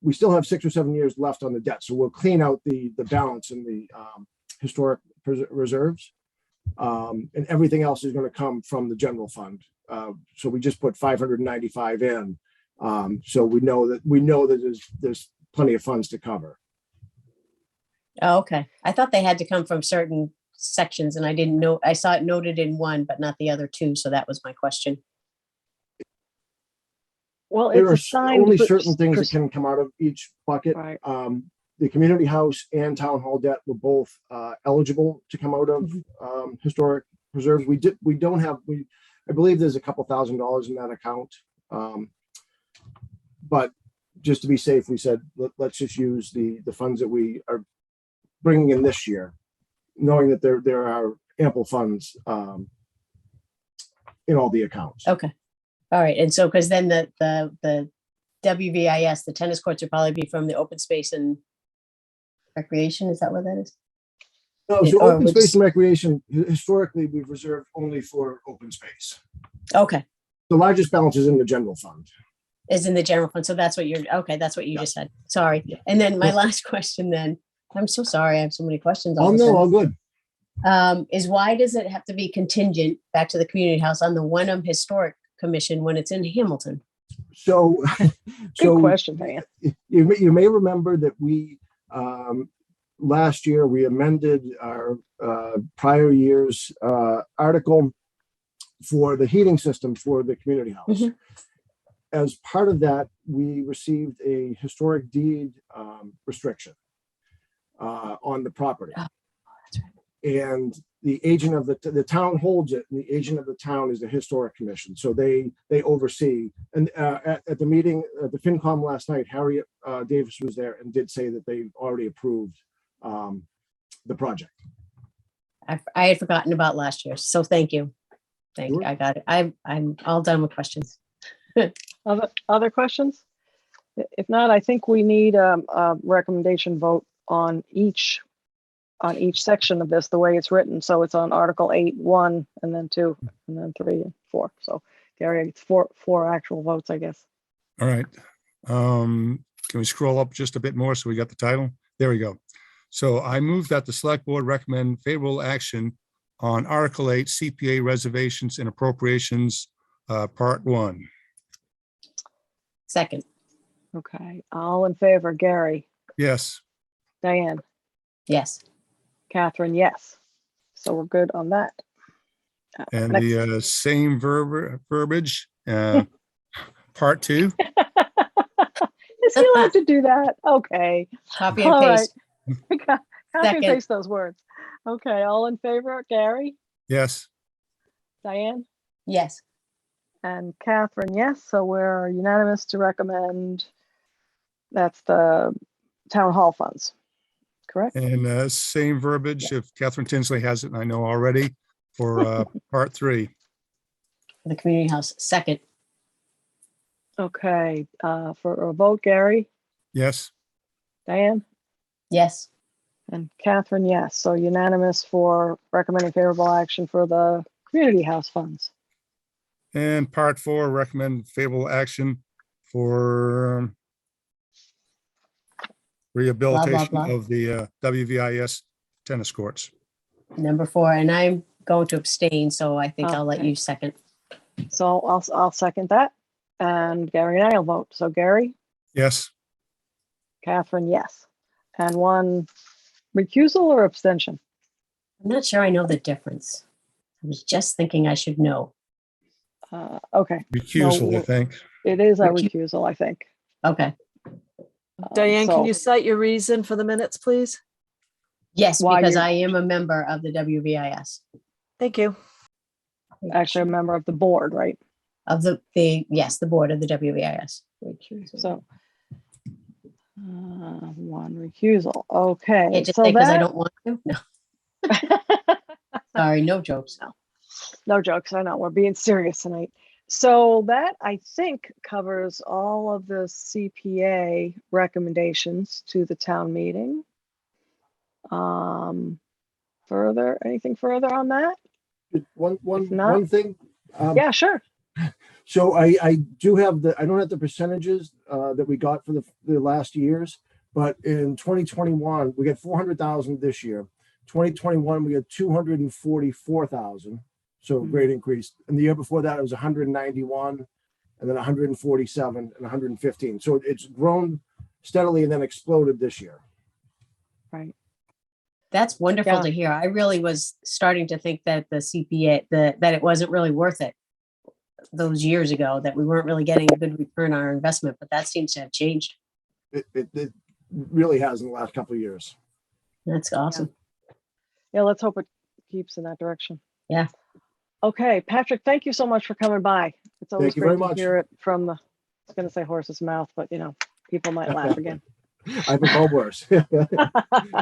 we still have 6 or 7 years left on the debt. So we'll clean out the balance in the historic reserves. And everything else is going to come from the general fund. So we just put 595 in. So we know that there's plenty of funds to cover. Oh, okay. I thought they had to come from certain sections, and I didn't know. I saw it noted in one, but not the other two. So that was my question. Well, There it's are assigned. only but- certain things that can come out of each bucket. Right. The community house and town hall debt were both eligible to come out of historic reserves. I believe there's a couple $1,000s in that account. But just to be safe, we said, let's just use the funds that we are bringing in this year, knowing that there are ample funds in all the accounts. Okay. All right. And so, because then the WVIS, the tennis courts would probably be from the open space and recreation. Is that what that is? No, so Or open we're space just- and recreation, historically, we've reserved only for open space. Okay. The largest balance is in the general fund. Is in the general fund. So that's what that's what you just said. Sorry. Yeah. And then my Yeah. last question then, I'm so sorry. I have so many questions. Oh, of a no, sudden. all good. Is why does it have to be contingent back to the community house on the Wenham Historic Commission when it's in Hamilton? So, Good question, Diane. you may remember that we, last year, we amended our prior year's article for the heating system for the community house. Mhm. As part of that, we received a historic deed restriction on the property. Oh, that's right. And the agent of the town holds it, and the agent of the town is the historic commission. So they oversee. And at the meeting at the FinCom last night, Harriet Davis was there and did say that they've already approved the project. I had forgotten about last year. So thank you. Thank you. Sure. I got it. I'm all done with questions. Other questions? If not, I think we need a recommendation vote on each section of this, the way it's written. So it's on Article 8, 1, and then 2, and then 3 and 4. So Gary, it's four actual votes, I guess. All right. Can we scroll up just a bit more so we got the title? There we go. So I move that the select board recommend favorable action on Article 8 CPA reservations and appropriations, Part 1. Second. Okay, all in favor, Gary, Yes. Diane, Yes. Catherine, yes. So we're good on that. And Next. the same verbiage, Part 2. You still have to do that. Okay. Copy and All right. paste. Copy and Second. paste those words. Okay, all in favor, Gary, Yes. Diane, Yes. and Catherine, yes. So we're unanimous to recommend. That's the town hall funds, correct? And same verbiage, if Catherine Tinsley has it, and I know already, for Part 3. The community house. Second. Okay, for a vote, Gary, Yes. Diane, Yes. and Catherine, yes. So unanimous for recommending favorable action for the community house funds. And Part 4, recommend favorable action for rehabilitation blah. of the WVIS tennis courts. Number 4. And I'm going to abstain. So I think I'll let Okay. you second. So I'll second that. And Gary and I'll vote. So Gary, Yes. Catherine, yes. And one recusal or abstention? I'm not sure I know the difference. I was just thinking I should know. Okay, Recusal, I No, think. it is a Recu- recusal, I think. Okay. Diane, can so- you cite your reason for the minutes, please? Yes, Why because you're- I am a member of the WVIS. Thank you. Actually a member of the board, right? Of the board of the WVIS. Recusal. So one recusal. Okay. Can't just so say because I that- don't want to. No, sorry, no jokes. No. No jokes. I know we're being serious tonight. So that I think covers all of the CPA recommendations to the town meeting. Anything further on that? If not- One thing. Yeah, sure. So I do have I don't have the percentages that we got for the last years, but in 2021, we got 400,000 this year. 2021, we had 244,000. So great increase. And the year before that, it was 191, and then 147 and 115. So it's grown steadily and then exploded this year. Right. That's wonderful Yeah. to hear. I really was starting to think that the CPA, that it wasn't really worth it those years ago, that we weren't really getting a good return on our investment, but that seems to have changed. It really has in the last couple of years. That's awesome. Yeah, let's hope it keeps in that direction. Yeah. Okay, Patrick, thank you so much for coming by. It's always Thank you great very to much. hear it from I was going to say horse's mouth, but people might laugh again. I've been called worse. Good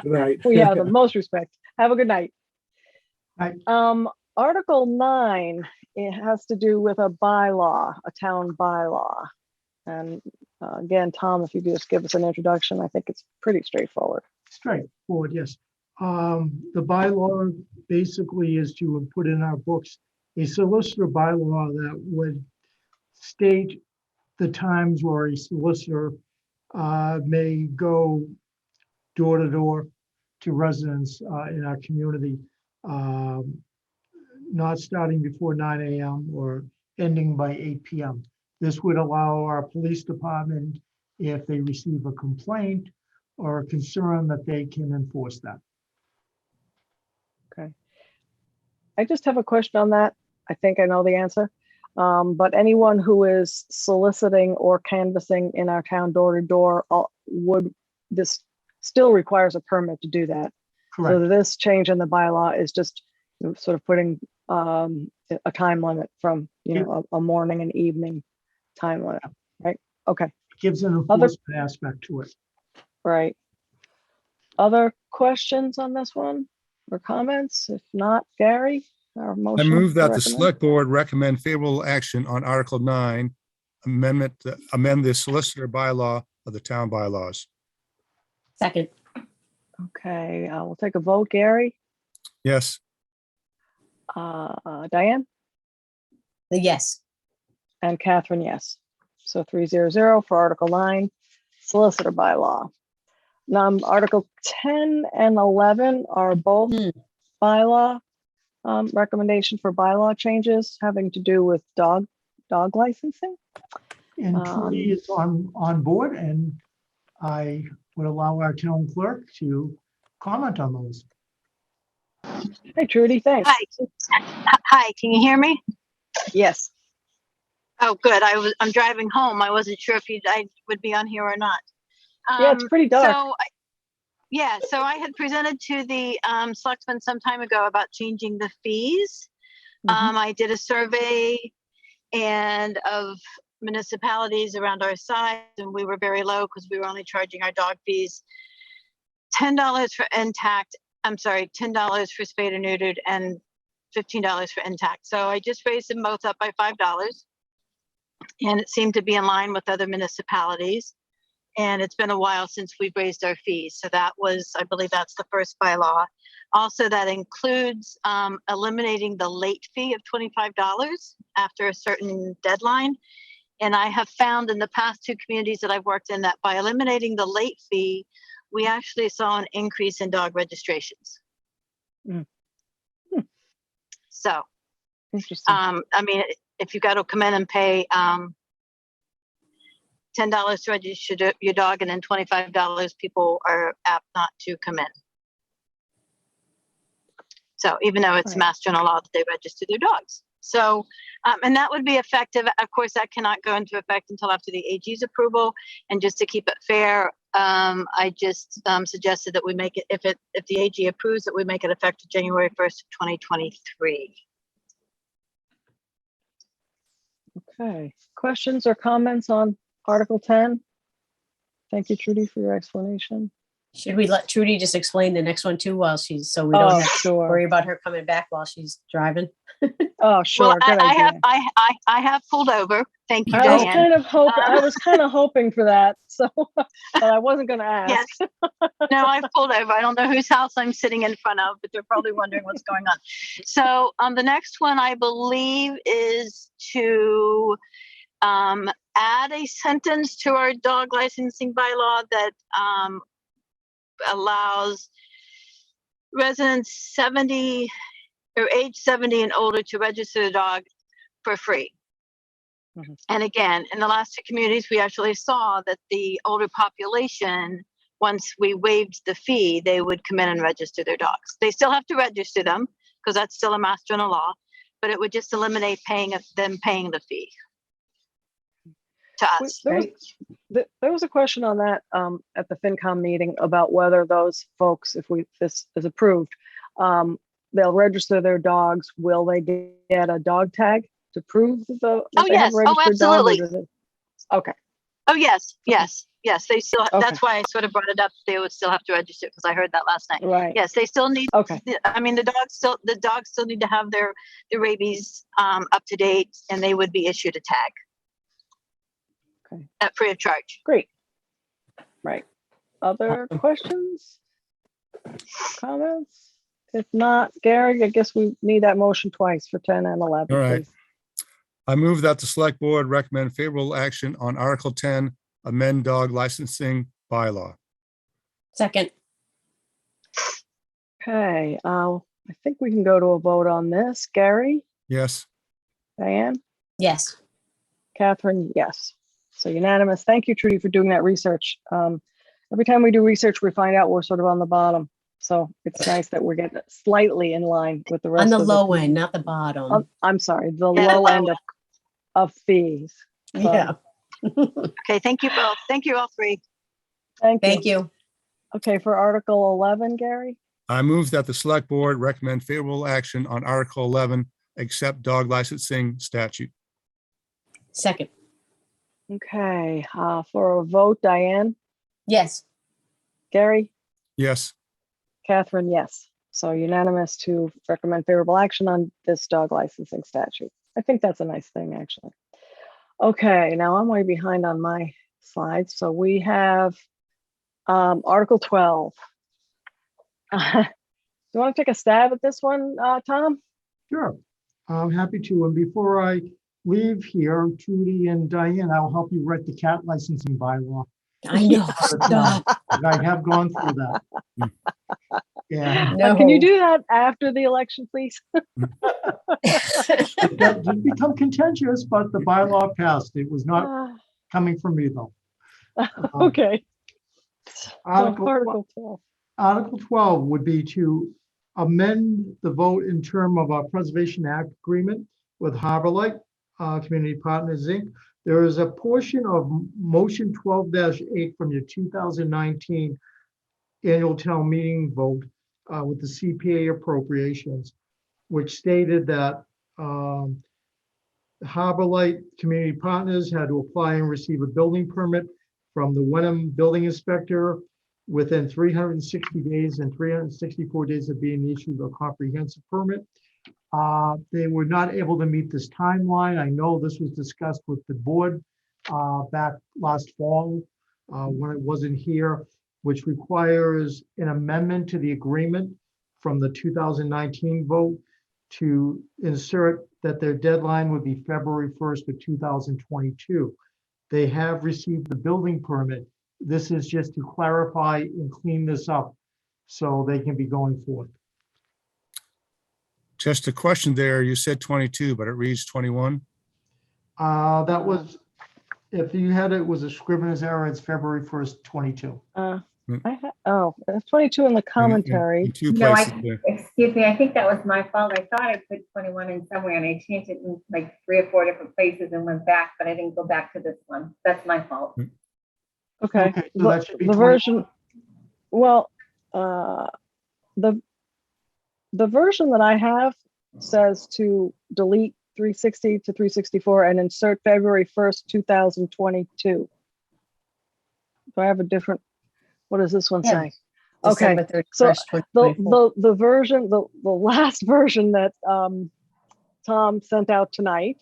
night. We have the most respect. Have a good night. Night. Article 9, it has to do with a bylaw, a town bylaw. And again, Tom, if you could just give us an introduction, I think it's pretty straightforward. Straightforward, yes. The bylaw basically is to put in our books a solicitor bylaw that would state the times where a solicitor may go door to door to residents in our community, not starting before 9 a.m. or ending by 8 p.m. This would allow our police department, if they receive a complaint or a concern, that they can enforce that. Okay. I just have a question on that. I think I know the answer. But anyone who is soliciting or canvassing in our town door to door this still requires a permit to do that. Correct. So this change in the bylaw is just sort of putting a time limit from a morning and evening time limit, right? Okay. It gives an enforcement aspect to it. Right. Other questions on this one or comments? If not, Gary, our I motion. move to that the recommend? select board recommend favorable action on Article 9, amend the solicitor bylaw of the town bylaws. Second. Okay, we'll take a vote. Gary, Yes. Diane, Yes. and Catherine, yes. So 300 for Article 9, solicitor bylaw. Now, Article 10 and 11 are both bylaw recommendation for bylaw changes having to do with dog licensing. And Trudy is on board, and I would allow our town clerk to comment on those. Hey, Trudy, thanks. Hi, can you hear me? Yes. Oh, good. I'm driving home. I wasn't sure if I would be on here or not. Yeah, it's pretty dark. So I had presented to the selectmen some time ago about changing the fees. I did a survey of municipalities around our size, and we were very low because we were only charging our dog fees $10 for intact. I'm sorry, $10 for spayed or neutered and $15 for intact. So I just raised them both up by $5, and it seemed to be in line with other municipalities. And it's been a while since we've raised our fees. So that was, I believe that's the first bylaw. Also, that includes eliminating the late fee of $25 after a certain deadline. And I have found in the past 2 communities that I've worked in that by eliminating the late fee, we actually saw an increase in dog registrations. So, interesting. I mean, if you got to come in and pay $10 to register your dog, and then $25, people are apt not to come in. So even though it's mass general law that they register their dogs. So, and that would be effective. Of course, that cannot go into effect until after the AG's approval. And just to keep it fair, I just suggested that we make it, if the AG approves it, we make it effective January 1st, 2023. Okay, questions or comments on Article 10? Thank you, Trudy, for your explanation. Should we let Trudy just explain the next one too while so we don't Oh, have to sure. worry about her coming back while she's driving? Oh, sure. Well, Good I have, idea. I have pulled over. Thank you, I was Diane. kind of hoping, I Um, was kind of hoping for that. So, but I wasn't going to ask. Yes. No, I've pulled over. I don't know whose house I'm sitting in front of, but they're probably wondering what's going on. So the next one I believe is to add a sentence to our dog licensing bylaw that allows residents 70 or age 70 and older to register the dog for free. Mhm. And again, in the last two communities, we actually saw that the older population, once we waived the fee, they would come in and register their dogs. They still have to register them because that's still a mass general law, but it would just eliminate them paying the fee to us. There was a question on that at the FinCom meeting about whether those folks, if this is approved, they'll register their dogs. Will they get a dog tag to prove that Oh, they have yes. a Oh, registered dog? absolutely. Okay. Oh, yes, yes, yes. They still, Okay. that's why I sort of brought it up. They would still have to register because I heard that last night. Right. Yes, they still need, Okay. I mean, the dogs still need to have their rabies up to date, and they would be issued a tag. Okay. At free of charge. Great. Right. Other questions? Comments? If not, Gary, I guess we need that motion twice for 10 and 11, All right. please. I move that the select board recommend favorable action on Article 10, amend dog licensing bylaw. Second. Okay, I think we can go to a vote on this. Gary, Yes. Diane, Yes. Catherine, yes. So unanimous. Thank you, Trudy, for doing that research. Every time we do research, we find out we're sort of on the bottom. So it's nice that we're getting slightly in line with the rest On of the low end, not the bottom. I'm sorry, the Yeah, low low end of fees. Yeah. Okay, thank you both. Thank you all three. Thank you. Okay, for Article 11, Gary? I move that the select board recommend favorable action on Article 11, accept dog licensing statute. Second. Okay, for a vote, Diane, Yes. Gary, Yes. Catherine, yes. So unanimous to recommend favorable action on this dog licensing statute. I think that's a nice thing, actually. Okay, now I'm way behind on my slides. So we have Article 12. Do you want to take a stab at this one, Tom? Sure, I'm happy to. And before I leave here, Trudy and Diane, I'll help you write the cat licensing bylaw. I know. Stop. I have gone through that. And No. Can you do that after the election, please? that did become contentious, but the bylaw passed. It was not coming from me, though. Okay. Article Article 12. Article 12 would be to amend the vote in term of our Preservation Act agreement with Harbor Light Community Partners, Inc. There is a portion of motion 12-8 from your 2019 annual town meeting vote with the CPA appropriations, which stated that Harbor Light Community Partners had to apply and receive a building permit from the Wenham building inspector within 360 days and 364 days of being issued a comprehensive permit. They were not able to meet this timeline. I know this was discussed with the board back last fall when it wasn't here, which requires an amendment to the agreement from the 2019 vote to insert that their deadline would be February 1st of 2022. They have received the building permit. This is just to clarify and clean this up so they can be going forth. Just a question there. You said 22, but it reads 21. That was, if you had it was a scrivener's error, it's February 1st, 22. It's 22 in the commentary. In two No, places there. excuse me, I think that was my fault. I thought I put 21 in somewhere and I changed it in like 3 or 4 different places and went back, but I didn't go back to this one. That's my fault. Okay. So that should be The 21. version, well, the version that I have says to delete 360 to 364 and insert February 1st, 2022. Do I have a different, what does this one say? Okay, December so 31st, 2024. the version, the last version that Tom sent out tonight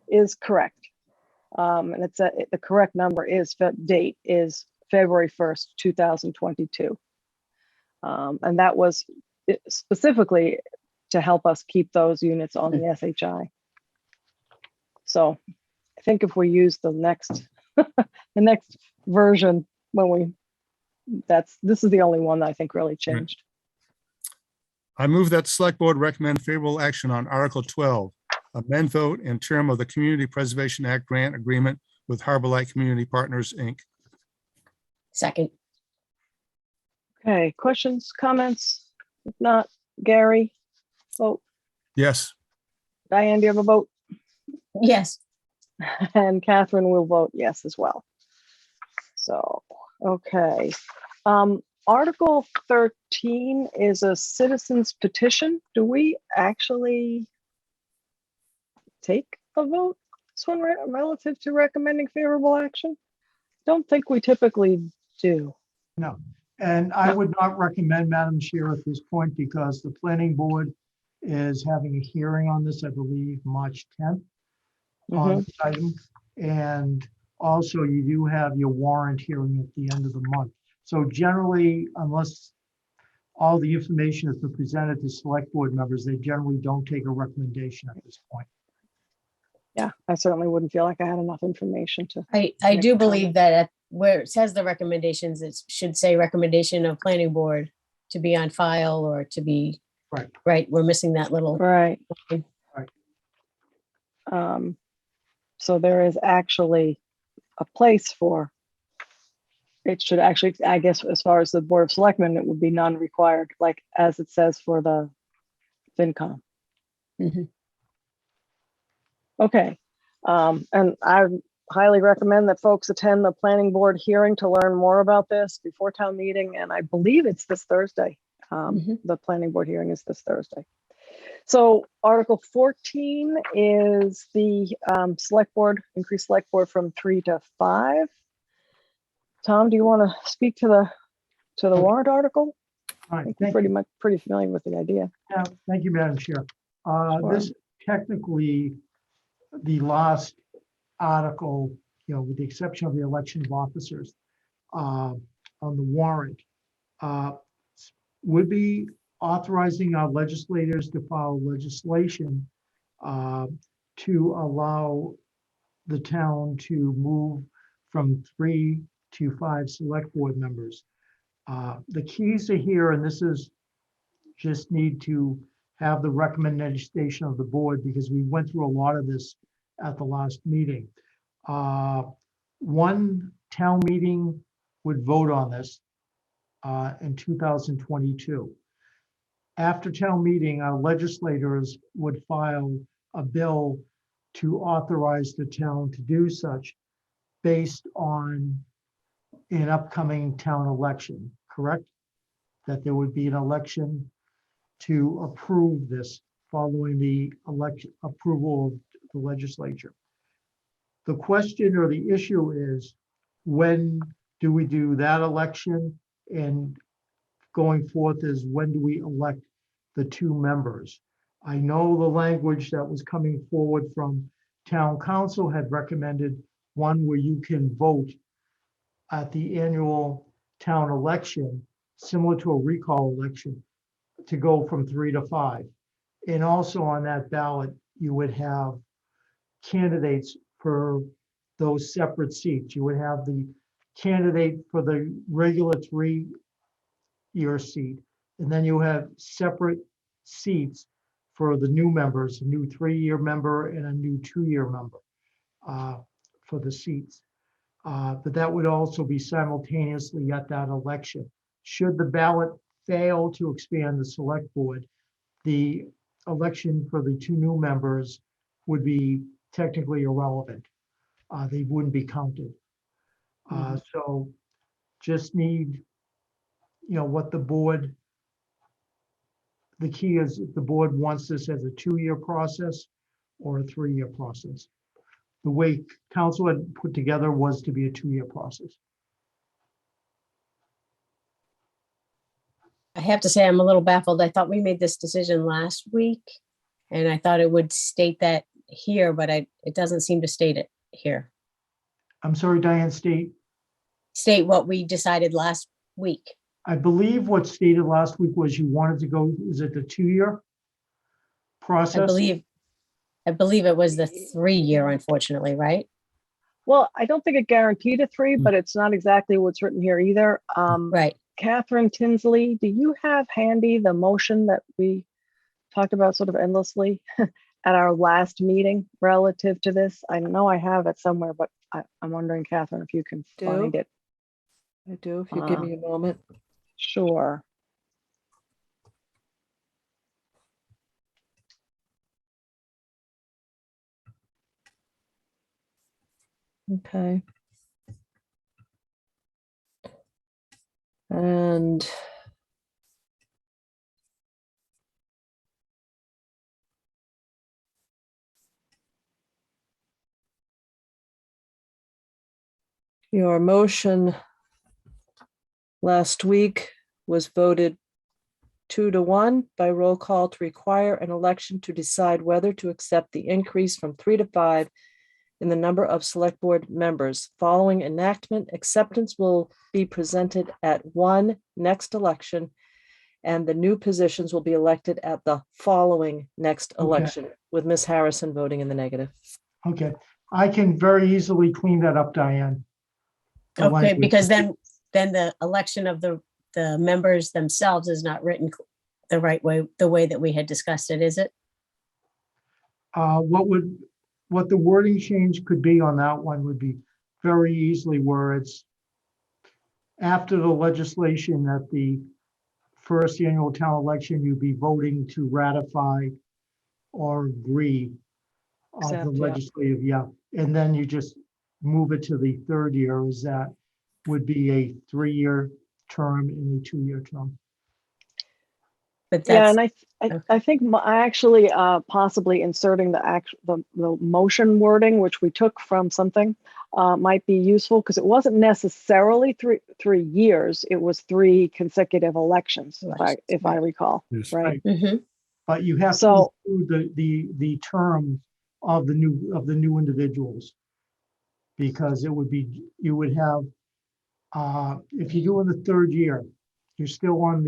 is correct. And it's the correct number is date is February 1st, 2022. And that was specifically to help us keep those units on the SHI. So I think if we use the next the next version when we this is the only one that I think really changed. I move that the select board recommend favorable action on Article 12, amend vote and term of the Community Preservation Act grant agreement with Harbor Light Community Partners, Inc. Second, Okay, questions, comments? If not, Gary, vote. Yes. Diane, do you have a vote? yes. And Catherine will vote yes as well. So, okay. Article 13 is a citizen's petition. Do we actually take a vote this one relative to recommending favorable action? Don't think we typically do. No, and I would not recommend, Madam Chair, at this point, because the planning board is having a hearing on this, I believe, March 10th on this item. And also you do have your warrant hearing at the end of the month. So generally, unless all the information has been presented to select board members, they generally don't take a recommendation at this point. Yeah, I certainly wouldn't feel like I had enough information to. I make do a believe that where it says the recommendations, it should say recommendation of planning board to be on file or to be. Right. Right, we're missing that little. Right. Right. So there is actually a place for, it should actually, I guess, as far as the Board of Selectmen, it would be non-required, like as it says for the FinCom. Mhm. Okay, and I highly recommend that folks attend the planning board hearing to learn more about this before town meeting, and I believe it's this Thursday. The planning board hearing is this Thursday. So Article 14 is the select board, increase select board from 3 to 5. Tom, do you want to speak to the warrant article? All I right, think you're pretty familiar with the idea. Yeah, thank you, Madam Chair. Sure. This technically, the last article, with the exception of the election of officers on the warrant, would be authorizing our legislators to file legislation to allow the town to move from 3 to 5 select board members. The keys are here, and this is just need to have the recommendation of the board because we went through a lot of this at the last meeting. One town meeting would vote on this in 2022. After town meeting, our legislators would file a bill to authorize the town to do such based on an upcoming town election, correct? That there would be an election to approve this following the election approval of the legislature. The question or the issue is, when do we do that election? And going forth is, when do we elect the 2 members? I know the language that was coming forward from town council had recommended one where you can vote at the annual town election, similar to a recall election, to go from 3 to 5. And also on that ballot, you would have candidates for those separate seats. You would have the candidate for the regular 3-year seat, and then you have separate seats for the new members, a new 3-year member and a new 2-year member for the seats. But that would also be simultaneously at that election. Should the ballot fail to expand the select board, the election for the 2 new members would be technically irrelevant. They wouldn't be counted. So just need, what the board, the key is if the board wants this as a 2-year process or a 3-year process. The way council had put together was to be a 2-year process. I have to say, I'm a little baffled. I thought we made this decision last week, and I thought it would state that here, but it doesn't seem to state it here. I'm sorry, Diane, state. State what we decided last week. I believe what stated last week was you wanted to go, was it the 2-year process? I believe it was the 3-year, unfortunately, right? Well, I don't think it guaranteed a 3, but it's not exactly what's written here either. Right. Catherine Tinsley, do you have handy the motion that we talked about sort of endlessly at our last meeting relative to this? I know I have it somewhere, but I'm wondering, Catherine, if you can find it. I do, if you give me a moment. Sure. Okay. And your motion last week was voted 2-1 by roll call to require an election to decide whether to accept the increase from 3 to 5 in the number of select board members. Following enactment, acceptance will be presented at one next election, and the new positions will be elected at the following next election, with Ms. Harrison voting in the negative. Okay, I can very easily clean that up, Diane. The Okay, language. because then the election of the members themselves is not written the right way, the way that we had discussed it, is it? What the wording change could be on that one would be very easily where it's after the legislation at the first annual town election, you'd be voting to ratify or agree of Accept, the yeah. legislative, and then you just move it to the 3rd year, is that would be a 3-year term and a 2-year term. But Yeah, that's, and I think I actually possibly inserting the motion wording, which we took from something, might be useful because it wasn't necessarily three years. It was 3 consecutive elections, if I recall. Yes. Right. Mhm. But you have to So- include the term of the new individuals. Because it would be, you would have, if you do in the 3rd year, you're still on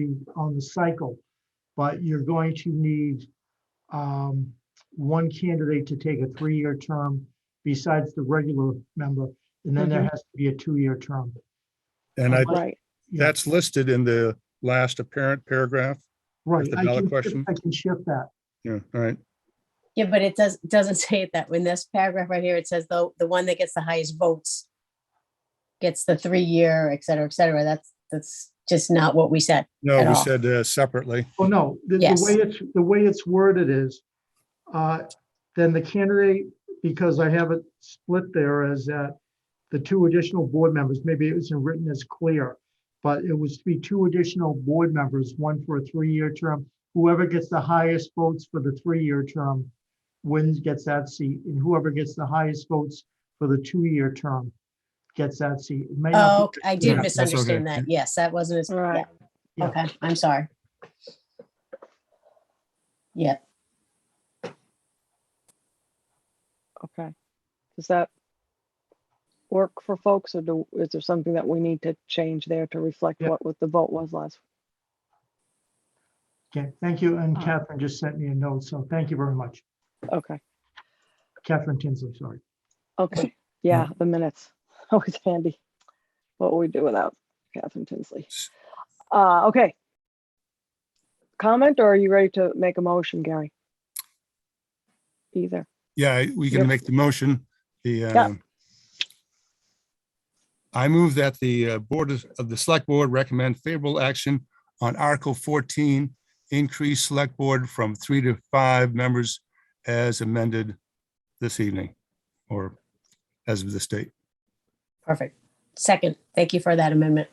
the cycle, but you're going to need one candidate to take a 3-year term besides the regular member, and then there has to be a 2-year term. And Right. that's listed in the last apparent paragraph. Right, the I ballot can, question. I can shift that. Yeah, all right. Yeah, but it doesn't say it that way. In this paragraph right here, it says the one that gets the highest votes gets the 3-year, et cetera, et cetera. That's just not what we said. No, At we all. said separately. Oh, no, Yes. the way it's worded is, then the candidate, because I have it split there as that the 2 additional board members, maybe it isn't written as clear, but it was to be 2 additional board members, one for a 3-year term. Whoever gets the highest votes for the 3-year term gets that seat, and whoever gets the highest votes for the 2-year term gets that seat. It may not be- Oh, okay, I Yeah, did that's misunderstand okay. that. Yes, that wasn't as, Right. yeah. Yeah. Okay, I'm sorry. Yeah, Okay. Does that work for folks, or is there something that we need to change there to reflect Yeah. what the vote was last? Okay, thank you. And All right. Catherine just sent me a note, so thank you very much. Okay. Catherine Tinsley, sorry. Okay. Yeah, the minutes. Always handy. What would we do without Catherine Tinsley? Okay. Comment, or are you ready to make a motion, Gary? Either. Yeah, we can Yep. make the motion. Yeah. I move that the Board of the Select Board recommend favorable action on Article 14, increase Select Board from 3 to 5 members as amended this evening, or as of this date. perfect. Second, thank you for that amendment.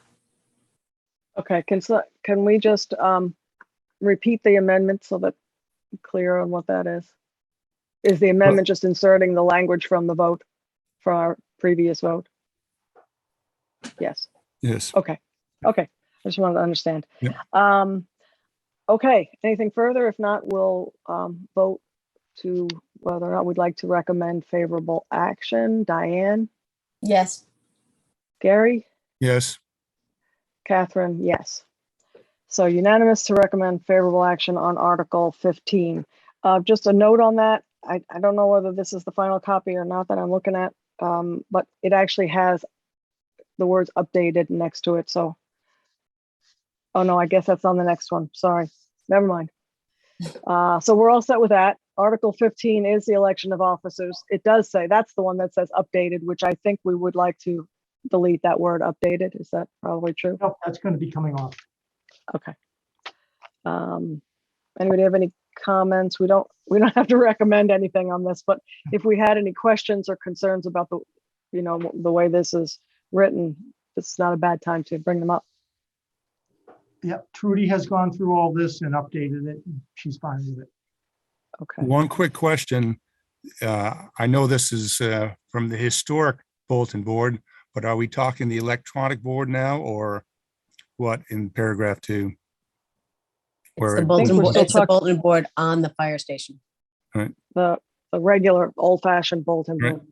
Okay, can we just repeat the amendment so that I'm clear on what that is? Is the amendment just inserting the language from the vote, from our previous vote? Yes, Yes. okay, I just wanted to understand. Yeah. Okay, anything further? If not, we'll vote to whether or not we'd like to recommend favorable action. Diane, Yes. Gary, Yes. Catherine, yes. So unanimous to recommend favorable action on Article 15. Just a note on that. I don't know whether this is the final copy or not that I'm looking at, but it actually has the words updated next to it. So, oh no, I guess that's on the next one. Sorry, never mind. So we're all set with that. Article 15 is the election of officers. It does say, that's the one that says updated, which I think we would like to delete that word updated. Is that probably true? Nope, that's going to be coming off. Okay. Anybody have any comments? We don't have to recommend anything on this, but if we had any questions or concerns about the, the way this is written, it's not a bad time to bring them up. Yep, Trudy has gone through all this and updated it. And she's fine with it. Okay. One quick question. I know this is from the historic bulletin board, but are we talking the electronic board now or what in paragraph 2? It's the think bulletin we're board, still it's the bulletin board on the fire station. The regular old-fashioned bulletin Right. board.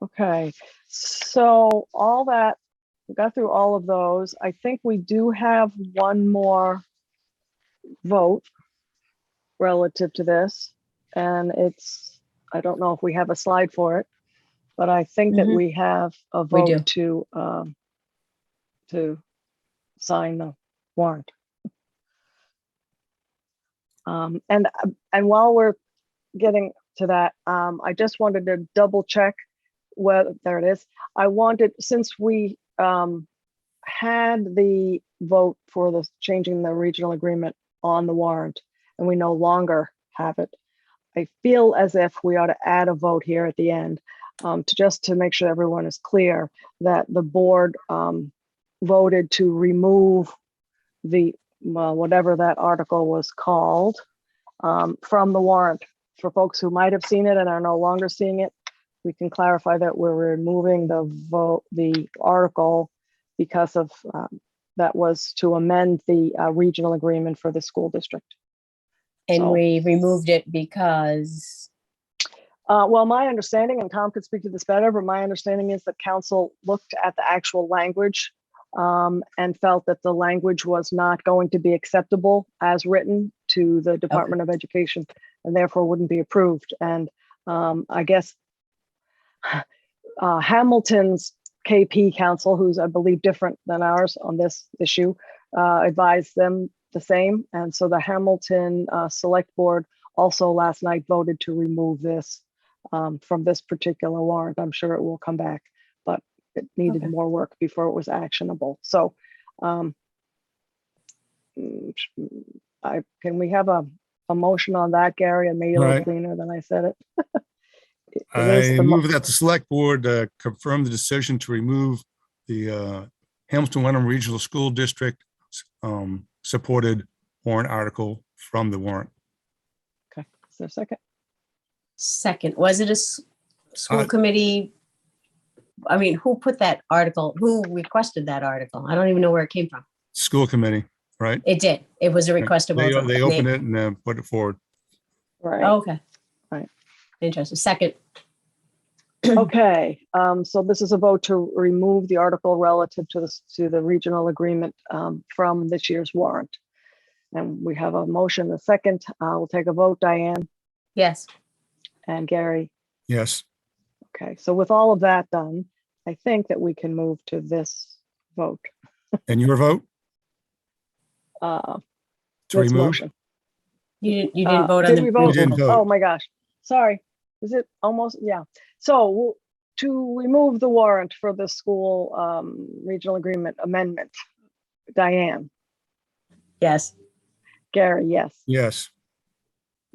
Okay, so all that, we got through all of those. I think we do have one more vote relative to this, and it's, I don't know if we have a slide for it, but I think that Mhm. we have a We do. vote to sign the warrant. And while we're getting to that, I just wanted to double check whether, there it is. I wanted, since we had the vote for the changing the regional agreement on the warrant, and we no longer have it, I feel as if we ought to add a vote here at the end to make sure everyone is clear that the board voted to remove the whatever that article was called from the warrant. For folks who might have seen it and are no longer seeing it, we can clarify that we're removing the article because of that was to amend the regional agreement for the school district. And So- we removed it because, Well, my understanding, and Tom could speak to this better, but my understanding is that council looked at the actual language and felt that the language was not going to be acceptable as written to the Department of Education and therefore wouldn't be approved. And I guess Hamilton's KP council, who's I believe different than ours on this issue, advised them the same. And so the Hamilton Select Board also last night voted to remove this from this particular warrant. I'm sure it will come back, but it needed Okay. more work before it was actionable. So can we have a motion on that, Gary? I made it a little Right. cleaner than I said it. It I is the move that the select board confirm the decision to remove the Hamilton Wenham Regional School District supported warrant article from the warrant. Okay, is there a second? second, was it a school Uh, committee? I mean, who put that article? Who requested that article? I don't even know where it came from. School committee, right? It did. It was a request of. They opened it and put it forward. Right. Oh, okay. Right. Interesting. Second. Okay, so this is a vote to remove the article relative to the regional agreement from this year's warrant. And we have a motion, a second. We'll take a vote, Diane Yes. and Gary. Yes. Okay, so with all of that done, I think that we can move to this vote. And your vote Uh, to this remove? motion. You didn't vote on Did the. we vote? didn't vote. Oh my gosh, sorry. Is it almost? Yeah. So to remove the warrant for the school regional agreement amendment, Diane, Yes. Gary, yes. Yes.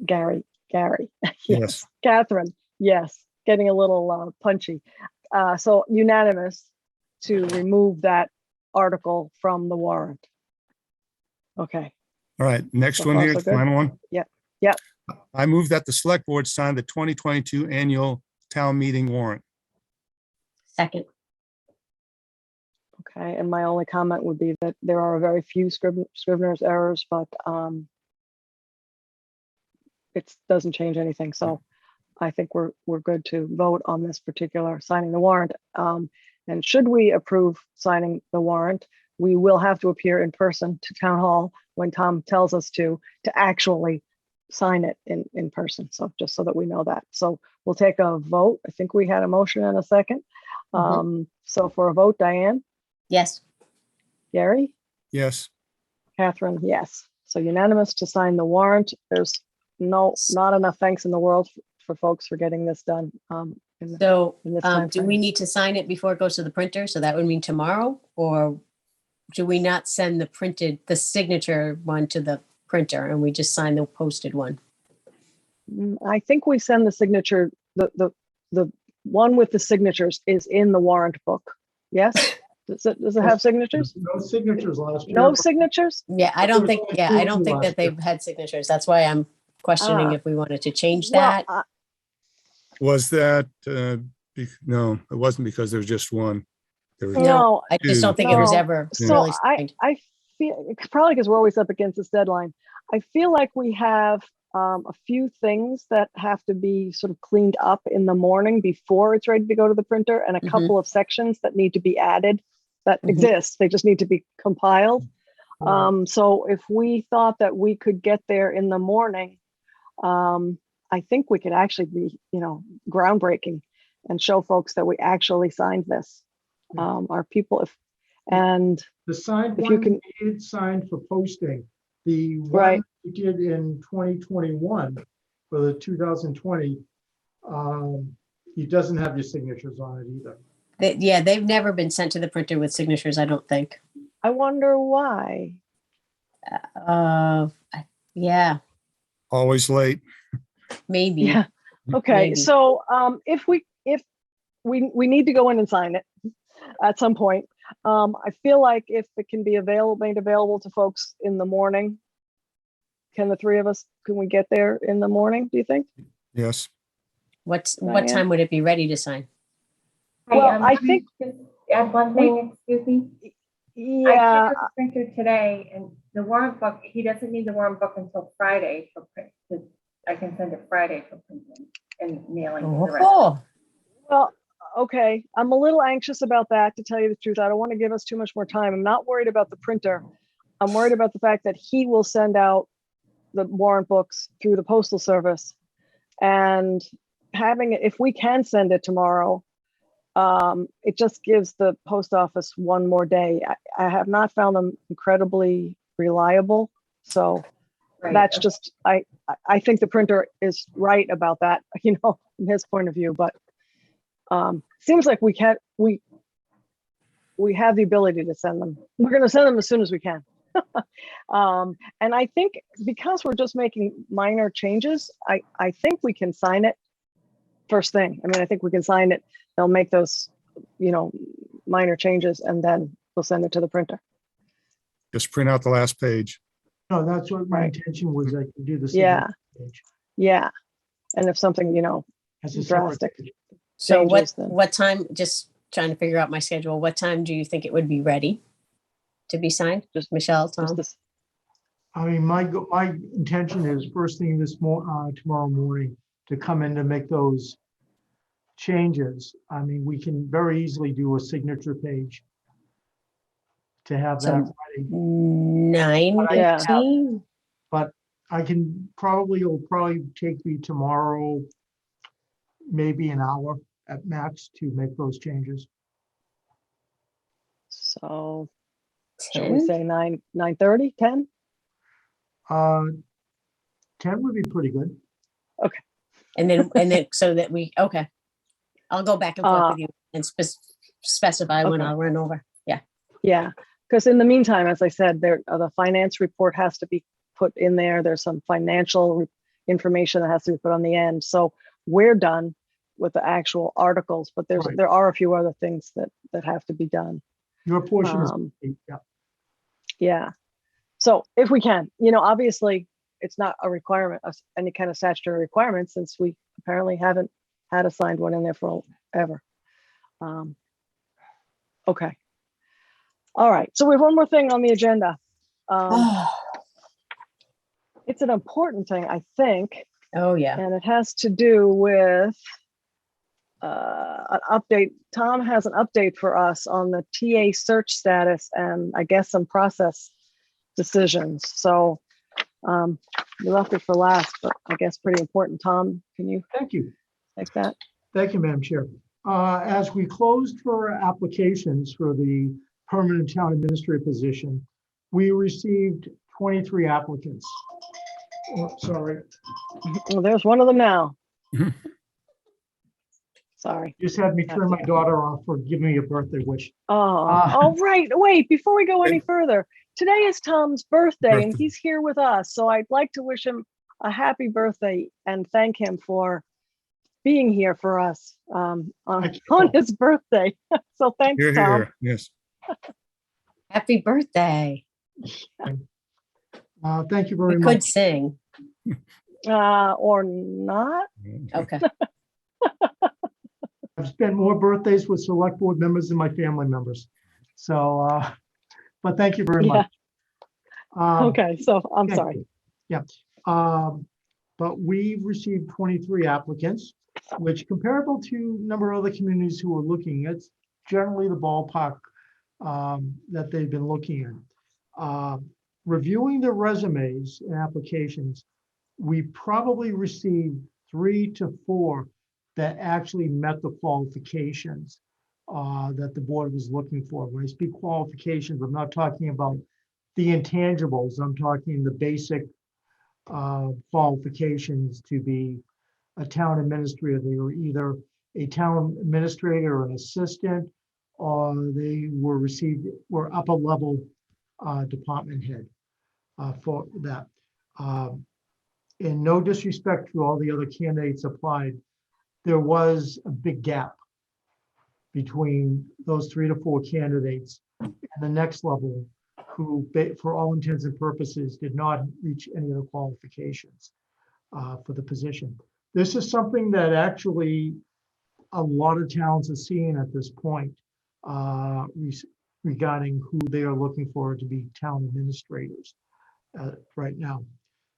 Gary, Yes. Catherine, yes. Getting a little punchy. So unanimous to remove that article from the warrant. Okay. All right. Next So one far, here, so the good. final one. Yep. Yep. I move that the select board sign the 2022 annual town meeting warrant. Second. Okay, and my only comment would be that there are very few Scrivener's errors, but it doesn't change anything. So I think we're good to vote on this particular signing the warrant. And should we approve signing the warrant, we will have to appear in person to town hall when Tom tells us to actually sign it in person. So just so that we know that. So we'll take a vote. I think we had a motion and a second. So for a vote, Diane, Yes. Gary, Yes, Catherine, yes. So unanimous to sign the warrant. There's not enough thanks in the world for folks for getting this done. So in this do we need to sign it before it goes to the printer? So that would mean tomorrow, or do we not send the signature one to the printer and we just sign the posted one? I think we send the signature, the one with the signatures is in the warrant book. Yes? Does it have signatures? No signatures last year. No signatures? Yeah, I don't think Last that year. they've had signatures. That's why I'm questioning if we wanted to change Well, that. was that, no, it wasn't because there was just one. There was No, I just don't think it was No. ever so really I signed. feel it's probably because we're always up against this deadline. I feel like we have a few things that have to be sort of cleaned up in the morning before it's ready to go to the printer, and a Mhm. couple of sections that need to be added that Mhm. exist. They just need to be compiled. So if we thought that we could get there in the morning, I think we could actually be, groundbreaking and show folks that we actually signed this. Our people, and The signed if you one can- we did sign for posting. The Right. one we did in 2021 for the 2020, it doesn't have your signatures on it either. They've never been sent to the printer with signatures, I don't think. I wonder why. Yeah, always late. maybe. Yeah. Okay. Maybe. So if we need to go in and sign it at some point, I feel like if it can be made available to folks in the morning, can the three of us, can we get there in the morning, do you think? Yes, What Diane? time would it be ready to sign? Well, I think, Just add one thing, excuse me. I yeah, checked the printer today, and the warrant book, he doesn't need the warrant book until Friday for print. 'Cause I can send it Friday for printing and mailing and the rest. Oh, well, okay. I'm a little anxious about that, to tell you the truth. I don't want to give us too much more time. I'm not worried about the printer. I'm worried about the fact that he will send out the warrant books through the postal service, and having it, if we can send it tomorrow, it just gives the post office one more day. I have not found them incredibly reliable. So Right, that's okay. just, I think the printer is right about that, from his point of view, but seems like we have the ability to send them. We're going to send them as soon as we can. And I think because we're just making minor changes, I think we can sign it first thing. I mean, I think we can sign it. They'll make those, minor changes, and then we'll send it to the printer. just print out the last page. No, that's what my Right. intention was. I could do the Yeah. signature page Yeah. And if something, as a separate drastic. page. so changes then. what time, just trying to figure out my schedule, what time do you think it would be ready to be signed? Just Michelle, Just Tom? this, I mean, my intention is first thing tomorrow morning to come in to make those changes. I mean, we can very easily do a signature page to have that So- ready. 9:15? But it'll probably take me tomorrow, maybe an hour at max to make those changes. so should we 10? say 9:30, 10? 10 would be pretty good. And then so that okay. I'll go back and forth with you and specify when Okay. I'll run over. Yeah. Yeah, because in the meantime, as I said, the finance report has to be put in there. There's some financial information that has to be put on the end. So we're done with the actual articles, but Right. there are a few other things that have to be done. Your portion is, yeah. Yeah. So if we can, obviously it's not a requirement, any kind of statutory requirement, since we apparently haven't had a signed one in there forever. Okay. All right, so we have one more thing on the agenda. Oh, It's an important thing, I think, yeah. and it has to do with an update. Tom has an update for us on the TA search status and I guess some process decisions. So we left it for last, but I guess pretty important. Tom, can you Thank you. take that? Thank you, Madam Chair. As we closed for applications for the permanent town administrator position, we received 23 applicants. Oh, sorry, Well, there's one of them now. Sorry. just had me turn my daughter off for giving me a birthday wish. Oh, right. Wait, before we go any further, today is Tom's birthday and he's here with us. So I'd like to wish him a happy birthday and thank him for being here for us on his birthday. So thanks, Here, Tom. here, yes. Happy birthday. Thank you very We much. could sing. Or not. Okay. I've spent more birthdays with select board members than my family members. So, but thank you very much. Okay, so I'm okay. sorry. Yeah. But we've received 23 applicants, which comparable to a number of other communities who are looking, it's generally the ballpark that they've been looking at. Reviewing the resumes and applications, we probably received 3 to 4 that actually met the qualifications that the board was looking for. When I speak qualifications, I'm not talking about the intangibles. I'm talking the basic qualifications to be a town administrator. They were either a town administrator or an assistant, or they were upper level department head for that. And no disrespect to all the other candidates applied, there was a big gap between those 3 to 4 candidates and the next level who, for all intents and purposes, did not reach any of the qualifications for the position. This is something that actually a lot of towns are seeing at this point regarding who they are looking for to be town administrators right now.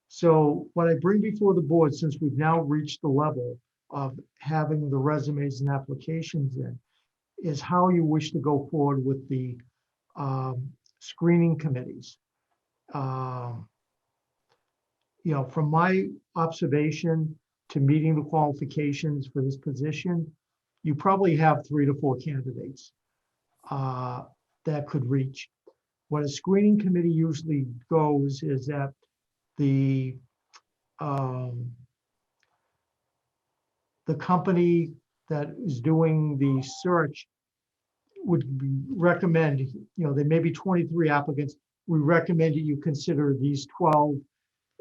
So what I bring before the board, since we've now reached the level of having the resumes and applications in, is how you wish to go forward with the screening committees. From my observation to meeting the qualifications for this position, you probably have 3 to 4 candidates that could reach. What a screening committee usually goes is that the company that is doing the search would recommend, there may be 23 applicants. We recommend that you consider these 12,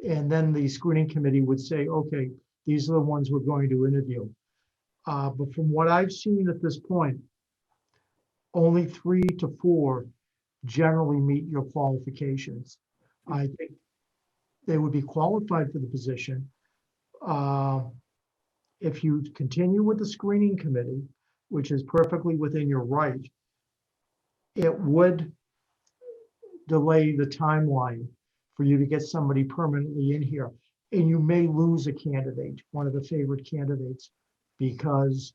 and then the screening committee would say, okay, these are the ones we're going to interview. But from what I've seen at this point, only 3 to 4 generally meet your qualifications. I think they would be qualified for the position. If you continue with the screening committee, which is perfectly within your right, it would delay the timeline for you to get somebody permanently in here. And you may lose a candidate, one of the favorite candidates, because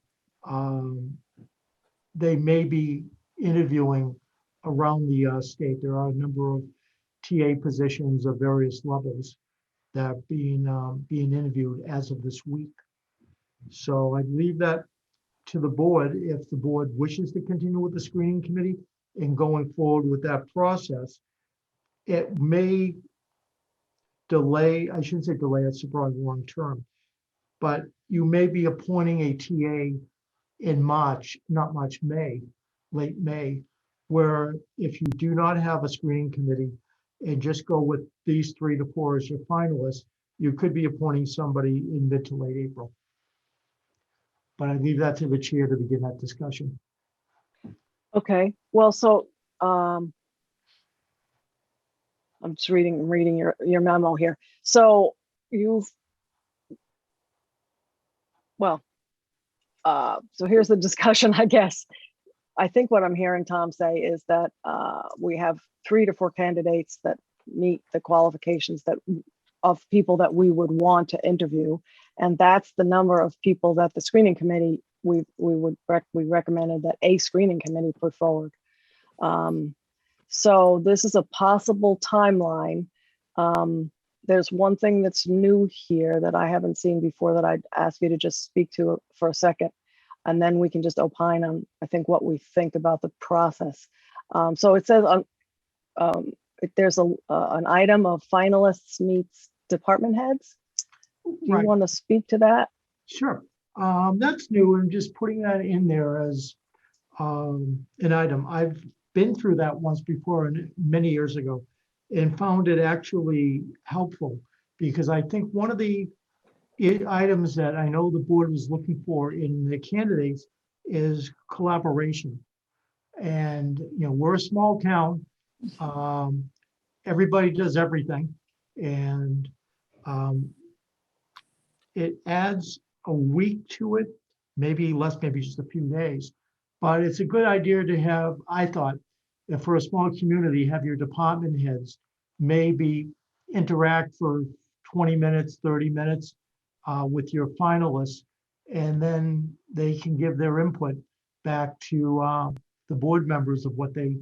they may be interviewing around the state. There are a number of TA positions of various levels that are being interviewed as of this week. So I'd leave that to the board. If the board wishes to continue with the screening committee and going forward with that process, it may delay, I shouldn't say delay, that's probably the wrong term, but you may be appointing a TA in March, not March, May, late May, where if you do not have a screening committee and just go with these 3 to 4 as your finalists, you could be appointing somebody in mid to late April. But I leave that to the chair to begin that discussion. Okay, well, so I'm just reading your memo here. So so here's the discussion, I guess. I think what I'm hearing Tom say is that we have 3 to 4 candidates that meet the qualifications that of people that we would want to interview. And that's the number of people that the screening committee, we recommended that a screening committee put forward. So this is a possible timeline. There's one thing that's new here that I haven't seen before that I'd ask you to just speak to for a second. And then we can just opine on, I think, what we think about the process. So it says there's an item of finalists meets department heads. Do you Right. want to speak to that? Sure. That's new. I'm just putting that in there as an item. I've been through that once before and many years ago and found it actually helpful because I think one of the items that I know the board was looking for in the candidates is collaboration. And, you know, we're a small town. Everybody does everything. And it adds a week to it, maybe less, maybe just a few days. But it's a good idea to have, I thought, if for a small community, have your department heads maybe interact for 20 minutes, 30 minutes with your finalists, and then they can give their input back to the board members of what they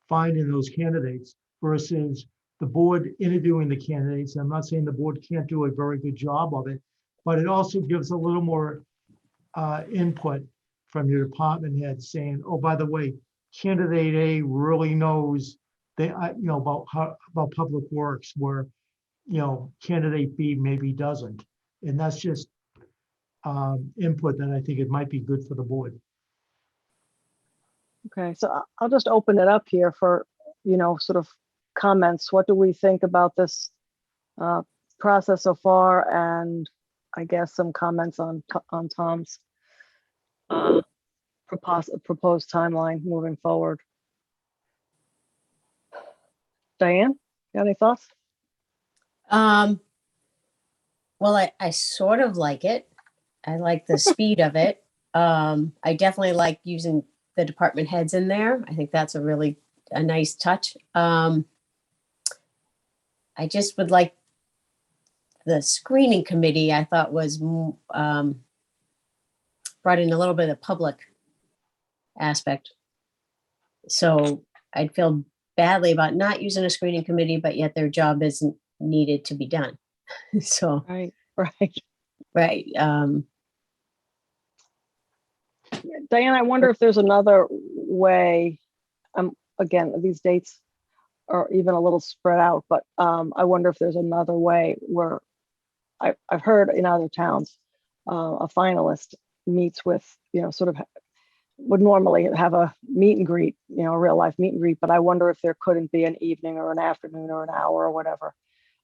find in those candidates versus the board interviewing the candidates. I'm not saying the board can't do a very good job of it, but it also gives a little more input from your department head saying, oh, by the way, candidate A really knows about public works where, candidate B maybe doesn't. And that's just input that I think it might be good for the board. Okay, so I'll just open it up here for, sort of comments. What do we think about this process so far? And I guess some comments on Tom's proposed timeline moving forward. Diane, you got any thoughts? Well, I sort of like it. I like the speed of it. I definitely like using the department heads in there. I think that's a nice touch. I just would like the screening committee, I thought was brought in a little bit of public aspect. So I'd feel badly about not using a screening committee, but yet their job isn't needed to be done. So, Right. right. Diane, I wonder if there's another way. Again, these dates are even a little spread out, but I wonder if there's another way where I've heard in other towns, a finalist meets with, sort of would normally have a meet and greet, a real life meet and greet, but I wonder if there couldn't be an evening or an afternoon or an hour or whatever,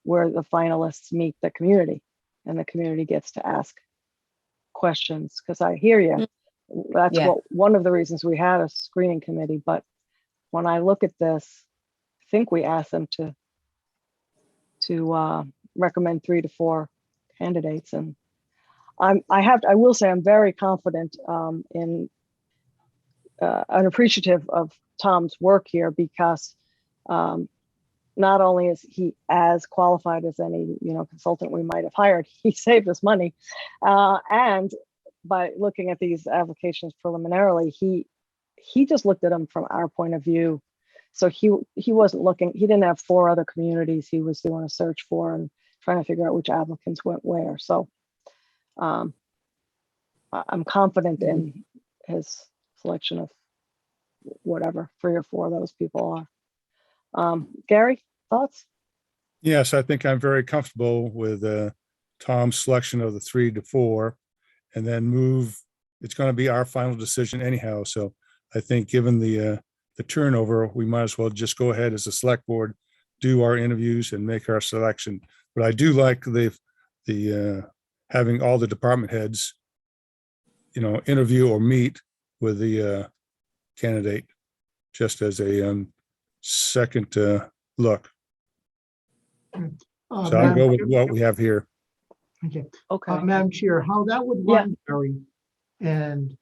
where the finalists meet the community and the community gets to ask questions. Because I hear you. That's one of the reasons we had a screening committee. But when I look at this, I think we asked them to recommend 3 to 4 candidates. And I will say I'm very confident in and appreciative of Tom's work here because not only is he as qualified as any consultant we might have hired, he saved us money, and by looking at these applications preliminarily, he just looked at them from our point of view. So he wasn't looking. He didn't have 4 other communities he was doing a search for and trying to figure out which applicants went where. So I'm confident in his selection of whatever 3 or 4 of those people are. Gary, thoughts? Yes, I think I'm very comfortable with Tom's selection of the 3 to 4 and then it's going to be our final decision anyhow. So I think given the turnover, we might as well just go ahead as a select board, do our interviews and make our selection. But I do like the having all the department heads, interview or meet with the candidate just as a second look. So I'll go with what we have here. Okay. Okay. Madam Chair, how that would run, Gary, and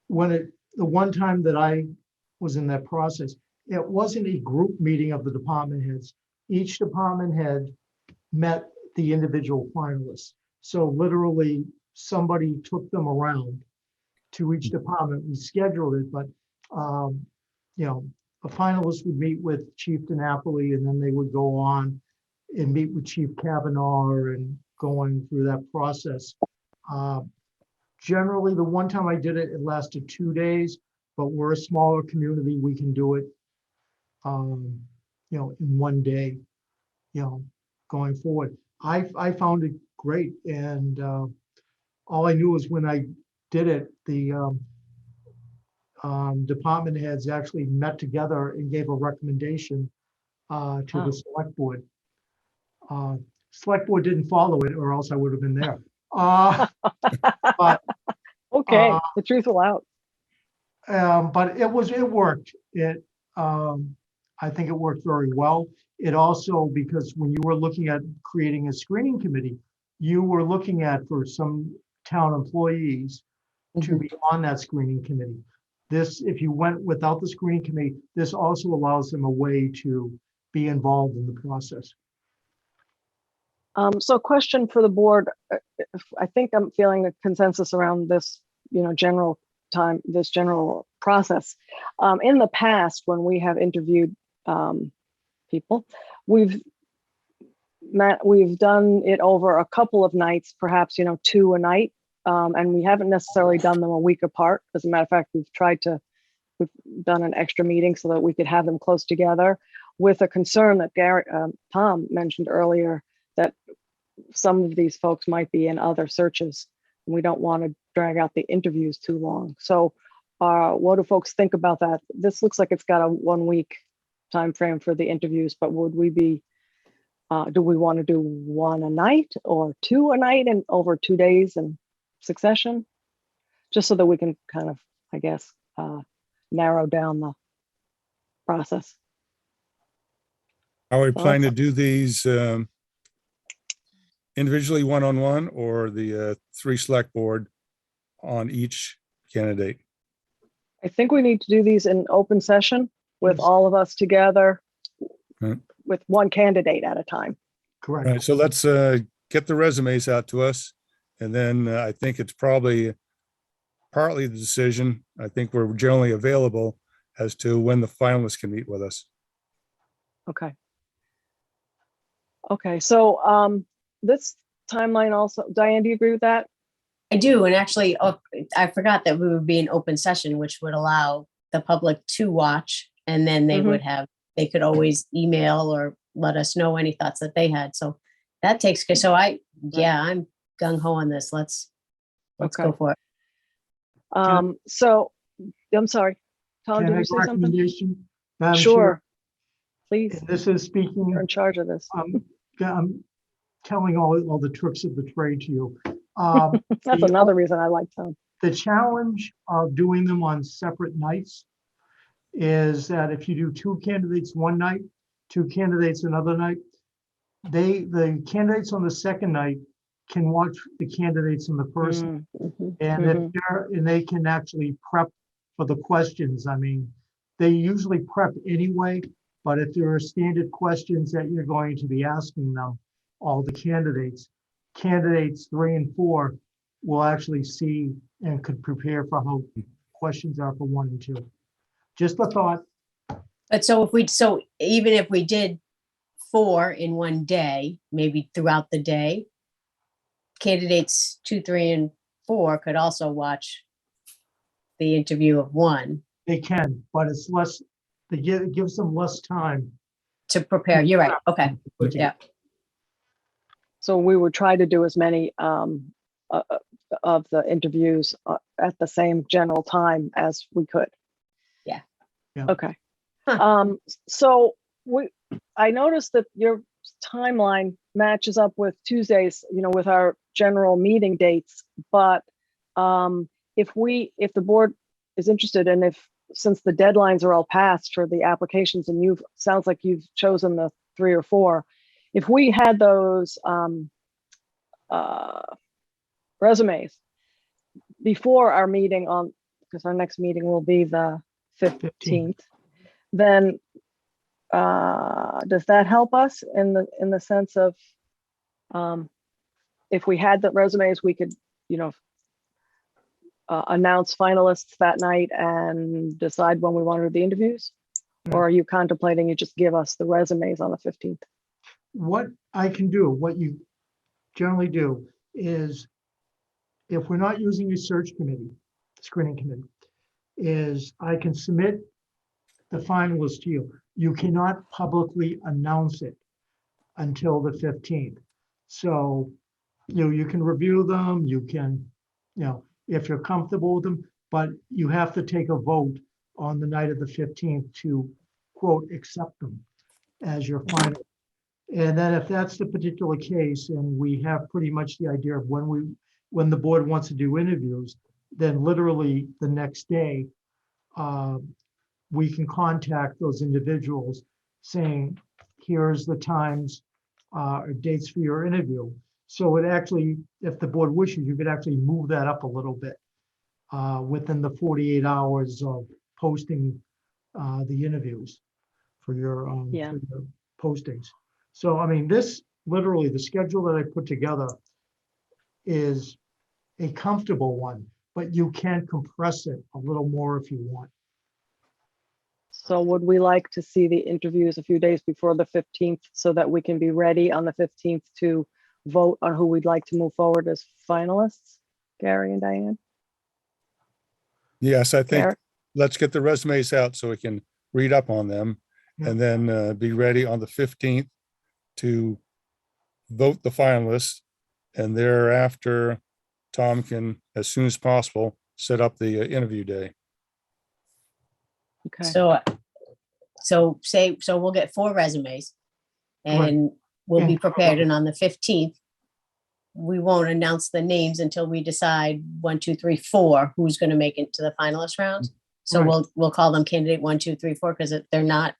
when the one time that I was in that process, it wasn't a group meeting of the department heads. Each department head met the individual finalists. So literally, somebody took them around to each department. We scheduled it, but, you know, the finalists would meet with Chief DiNapoli, and then they would go on and meet with Chief Kavanaugh and going through that process. Generally, the one time I did it, it lasted 2 days, but we're a smaller community. We can do it, you know, in 1 day, you know, going forward. I found it great. And all I knew was when I did it, the department heads actually met together and gave a recommendation to the select board. Select board didn't follow it, or else I would have been there. But Okay, the truth will out. but it worked. I think it worked very well. It also, because when you were looking at creating a screening committee, you were looking at for some town employees to be on that screening committee. This, if you went without the screening committee, this also allows them a way to be involved in the process. So question for the board. I think I'm feeling a consensus around this, you know, this general process. In the past, when we have interviewed people, we've done it over a couple of nights, perhaps, you know, 2 a night. And we haven't necessarily done them a week apart. As a matter of fact, we've done an extra meeting so that we could have them close together, with a concern that Tom mentioned earlier, that some of these folks might be in other searches, and we don't want to drag out the interviews too long. So what do folks think about that? This looks like it's got a 1 week time frame for the interviews, but would we be, do we want to do 1 a night or 2 a night and over 2 days in succession? Just so that we can kind of, I guess, narrow down the process. Are we planning to do these individually, one-on-one, or the 3 select board on each candidate? I think we need to do these in open session with Yes. all of us together, Right. with one candidate at a time. Correct. All right, so let's get the resumes out to us. And then I think it's probably partly the decision. I think we're generally available as to when the finalists can meet with us. Okay. Okay, so this timeline also, Diane, do you agree with that? I do. And actually, I forgot that we would be in open session, which would allow the public to watch, and then they would have, they could always email or let us know any thoughts that they had. So that takes care. So I'm gung ho on this. Let's Okay. go for it. So I'm sorry, Tom, Can did I you make say a something? recommendation? Madam Chair? Sure, please, And this is speaking, you're in charge of this. I'm telling all the tricks of the trade to you. That's another reason I like Tom. The challenge of doing them on separate nights is that if you do 2 candidates one night, 2 candidates another night, the candidates on the second night can watch the candidates on the first, and and they can actually prep for the questions. I mean, they usually prep anyway, but if there are standard questions that you're going to be asking them, all the candidates 3 and 4 will actually see and could prepare for how questions are for 1 and 2. Just a thought. But so even if we did 4 in 1 day, maybe throughout the day, candidates 2, 3, and 4 could also watch the interview of 1 They can, but it's less, it gives them less time. to prepare. You're right. Okay. Yeah. So we would try to do as many of the interviews at the same general time as we could. Yeah. Yeah. Okay. So I noticed that your timeline matches up with Tuesdays, you know, with our general meeting dates. But if the board is interested, and since the deadlines are all passed for the applications, and sounds like you've chosen the 3 or 4, if we had those resumes before our meeting on because our next meeting will be the 15th, then does that help us in the sense of if we had the resumes, we could, announce finalists that night and decide when we want to do the interviews? Or are you contemplating you just give us the resumes on the 15th? What I can do, what you generally do is, if we're not using a search committee, screening committee, is I can submit the finalists to you. You cannot publicly announce it until the 15th. So, you can review them, you can, if you're comfortable with them, but you have to take a vote on the night of the 15th to, quote, accept them as your final. And then if that's the particular case, and we have pretty much the idea of when the board wants to do interviews, then literally the next day, we can contact those individuals saying, here's the times or dates for your interview. So it actually, if the board wishes, you could actually move that up a little bit within the 48 hours of posting the interviews for your postings. So, I mean, this literally, the schedule that I put together is a comfortable one, but you can compress it a little more if you want. So would we like to see the interviews a few days before the 15th so that we can be ready on the 15th to vote on who we'd like to move forward as finalists, Gary and Diane? Yes, I think Gary? let's get the resumes out so we can read up on them and then be ready on the 15th to vote the finalists. And thereafter, Tom can, as soon as possible, set up the interview day. Okay. So we'll get 4 resumes and we'll be Yeah. prepared. And on the 15th, we won't announce the names until we decide 1, 2, 3, 4, who's going to make it to the finalist round. So Right. we'll call them candidate 1, 2, 3, 4, because they're not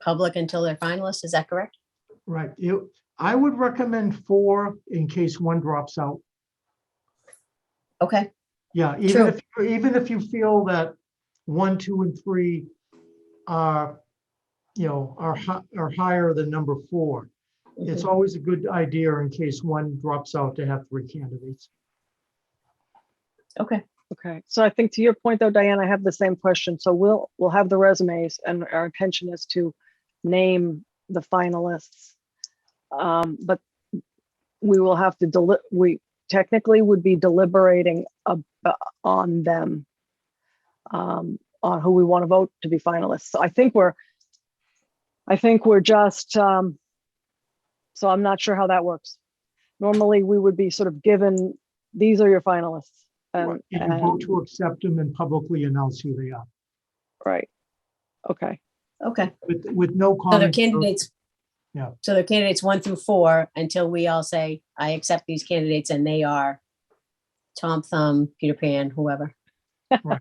public until they're finalists. Is that correct? Right. I would recommend 4 in case one drops out. Okay. Yeah, True. even if you feel that 1, 2, and 3 are higher than number 4, it's always a good idea in case one drops out to have 3 candidates. Okay. Okay, so I think to your point though, Diane, I have the same question. So we'll have the resumes and our intention is to name the finalists. But we will have to, we technically would be deliberating on them, on who we want to vote to be finalists. So I think we're just, so I'm not sure how that works. Normally we would be sort of given, these are your finalists. You can vote to accept them and publicly announce who they are. Right. Okay. Okay. With no So the comment. candidates. Yeah. So the candidates 1 through 4 until we all say, I accept these candidates, and they are Tom Thumb, Peter Pan, whoever. Right.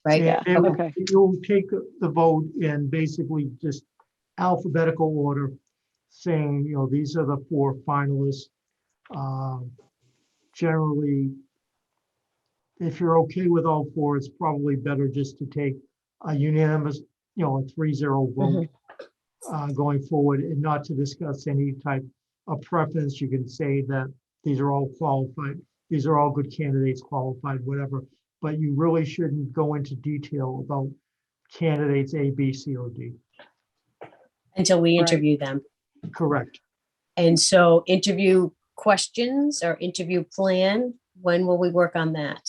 Right? Yeah. Okay. You'll take the vote in basically just alphabetical order, saying, these are the 4 finalists. Generally, if you're okay with all 4, it's probably better just to take a unanimous, a 3-0 vote going forward, and not to discuss any type of preference. You can say that these are all qualified, these are all good candidates, qualified, whatever, but you really shouldn't go into detail about candidates A, B, C, or D. Until we Right. interview them. Correct. And so interview questions or interview plan, when will we work on that?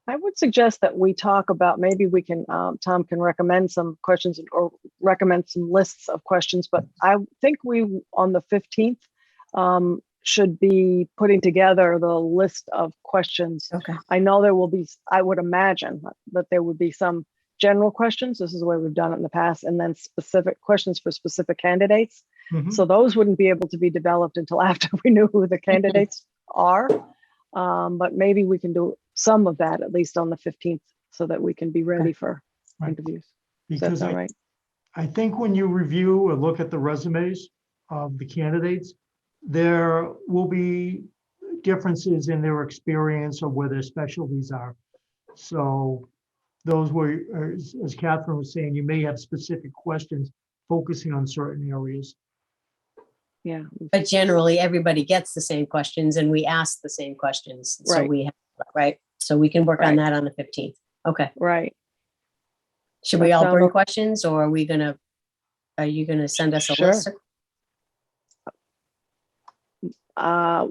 I would suggest that we talk about, maybe we can, Tom can recommend some questions or recommend some lists of questions, but I think we, on the 15th, should be putting together the list of questions. Okay. I know there will be, I would imagine that there would be some general questions. This is the way we've done it in the past, and then specific questions for specific candidates. Mhm. So those wouldn't be able to be developed until after we knew who the candidates are. But maybe we can do some of that at least on the 15th so that we can be ready for Right. interviews. Does that Because sound right? I think when you review or look at the resumes of the candidates, there will be differences in their experience or where their specialties are. So those were, as Catherine was saying, you may have specific questions focusing on certain areas. Yeah, But generally, everybody gets the same questions and we ask the same questions. So Right. we have, right? So we can work on Right. that on the 15th. Okay. right. Should we That all sound bring okay? questions or are you gonna send us a Sure. list? Uh,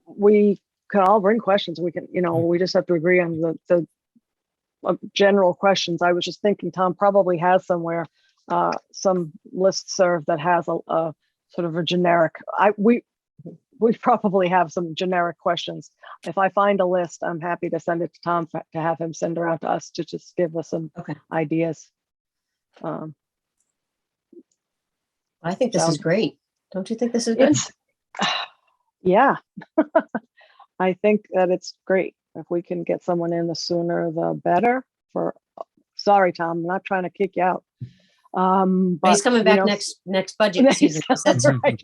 we can all bring questions. We can, we just have to agree on the general questions. I was just thinking Tom probably has somewhere some listserv that has a sort of a generic. We probably have some generic questions. If I find a list, I'm happy to send it to Tom to have him send around to us to just give us some Okay. ideas. I think this is Sounds- great. Don't you think this is good? It's, yeah. I think that it's great. If we can get someone in, the sooner the better. Sorry, Tom, I'm not trying to kick you out. But he's coming back next budget season. He said so. Right.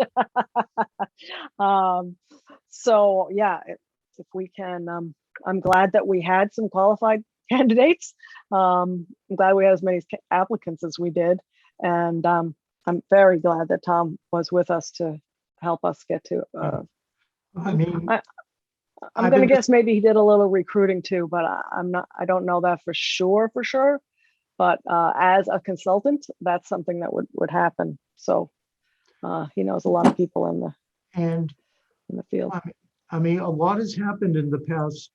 So yeah, if we can, I'm glad that we had some qualified candidates. I'm glad we had as many applicants as we did. And I'm very glad that Tom was with us to help us get to, I mean, I'm I've going to been- guess maybe he did a little recruiting too, but I don't know that for sure. But as a consultant, that's something that would happen. So he knows a lot of people in and the field. I mean, a lot has happened in the past.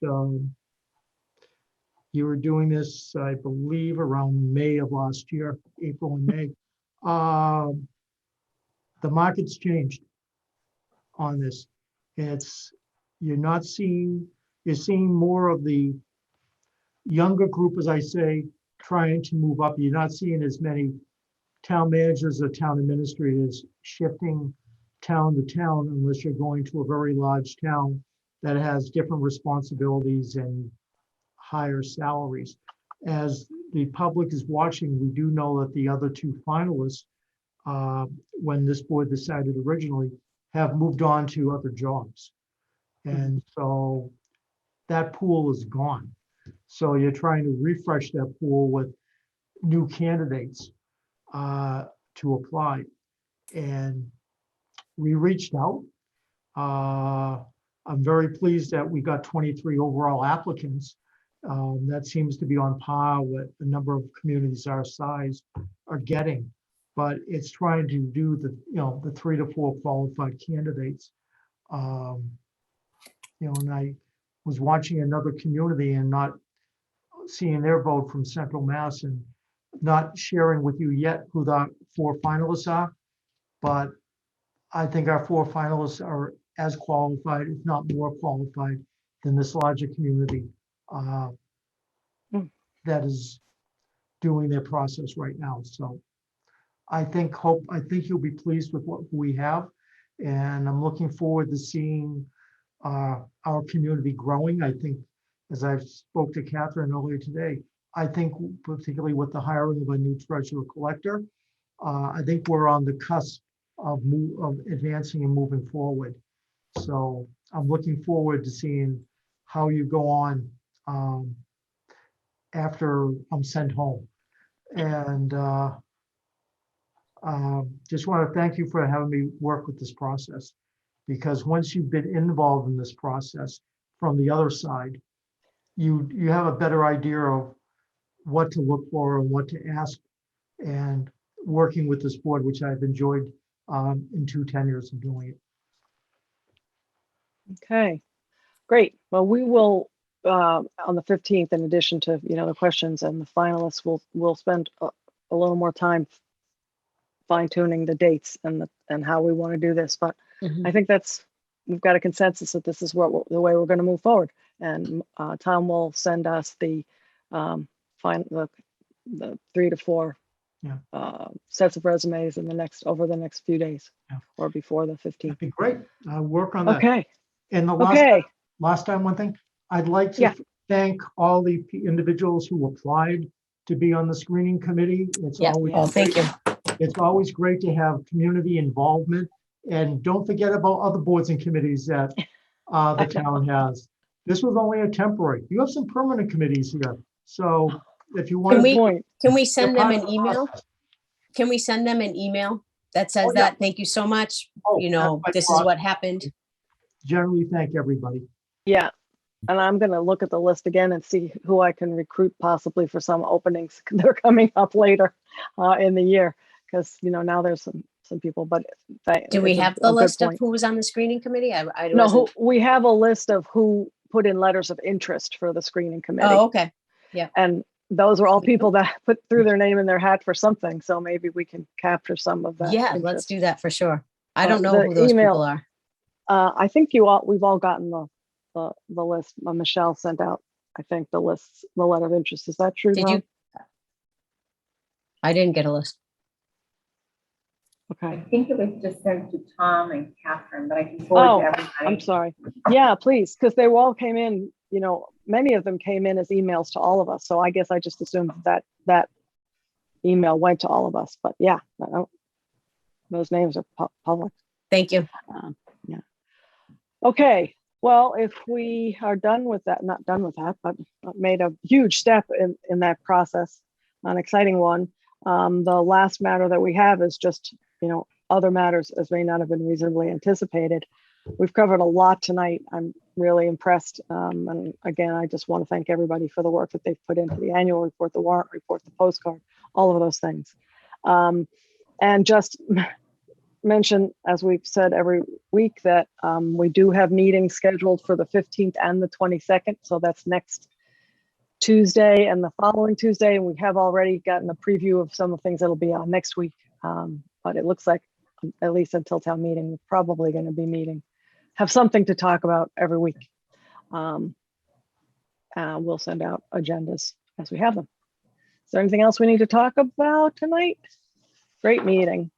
You were doing this, I believe, around May of last year, April and May. The market's changed on this. You're seeing more of the younger group, as I say, trying to move up. You're not seeing as many town managers or town administrators shifting town to town unless you're going to a very large town that has different responsibilities and higher salaries. As the public is watching, we do know that the other two finalists, when this board decided originally, have moved on to other jobs. And so that pool is gone. So you're trying to refresh that pool with new candidates to apply. And we reached out. I'm very pleased that we got 23 overall applicants. That seems to be on par with a number of communities our size are getting. But it's trying to do the 3 to 4 qualified candidates. And I was watching another community and not seeing their vote from Central Mass and not sharing with you yet who the 4 finalists are. But I think our 4 finalists are as qualified, if not more qualified, than this larger community that is doing their process right now. So I think you'll be pleased with what we have. And I'm looking forward to seeing our community growing. I think, as I spoke to Catherine earlier today, I think particularly with the hiring of a new treasurer collector, I think we're on the cusp of advancing and moving forward. So I'm looking forward to seeing how you go on after I'm sent home. And just want to thank you for having me work with this process, because once you've been involved in this process from the other side, you have a better idea of what to look for and what to ask. And working with this board, which I've enjoyed in 2 tenures of doing it. Okay, great. Well, we will on the 15th, in addition to the questions and the finalists, we'll spend a little more time fine-tuning the dates and how we want to do this. But I think we've got a consensus that this is the way we're going to move forward. And Tom will send us the 3 to 4 sets of resumes over the next few days or before the 15th. That'd be great. I'll work on that. Okay. And the last time, one thing, I'd like to thank all the individuals who applied to be on the screening committee. Thank you. It's always great to have community involvement. And don't forget about other boards and committees that the town has. This was only a temporary. You have some permanent committees here. So if you Can want. we send them an email? Can we send them an email that says Oh, yeah. that, thank you so much, Oh, you know, that's my this is process. what happened? Generally, thank everybody. Yeah. And I'm going to look at the list again and see who I can recruit possibly for some openings. They're coming up later in the year because, you know, now there's some people, but Do we it's a have the good list of point. who was on the screening committee? I No, wasn't. we have a list of who put in letters of interest for the screening committee. Oh, okay. And those were all people that put through their name in their hat for something. So maybe we can capture some of that. Yeah, let's interest. do that for sure. I don't know The who those email- people are. I think we've all gotten the list. Michelle sent out, I think, the letter of interest. Is that true? Did Tom? you? I didn't get a list. I Okay. think it was just sent to Tom and Catherine, but I can forward to everybody. I'm sorry. Yeah, please, because they all came in, you know, many of them came in as emails to all of us. So I guess I just assumed that email went to all of us. But yeah, those names are public. Thank you. Yeah. Okay. Well, if we are done with that, not done with that, but made a huge step in that process, an exciting one. The last matter that we have is just, you know, other matters as may not have been reasonably anticipated. We've covered a lot tonight. I'm really impressed. And again, I just want to thank everybody for the work that they've put into the annual report, the warrant report, the postcard, all of those things. And just mention, as we've said every week, that we do have meetings scheduled for the 15th and the 22nd. So that's next Tuesday and the following Tuesday. And we have already gotten a preview of some of the things that'll be on next week. But it looks like, at least until town meeting, we're probably going to be meeting, have something to talk about every week. We'll send out agendas as we have them. Is there anything else we need to talk about tonight? Great meeting.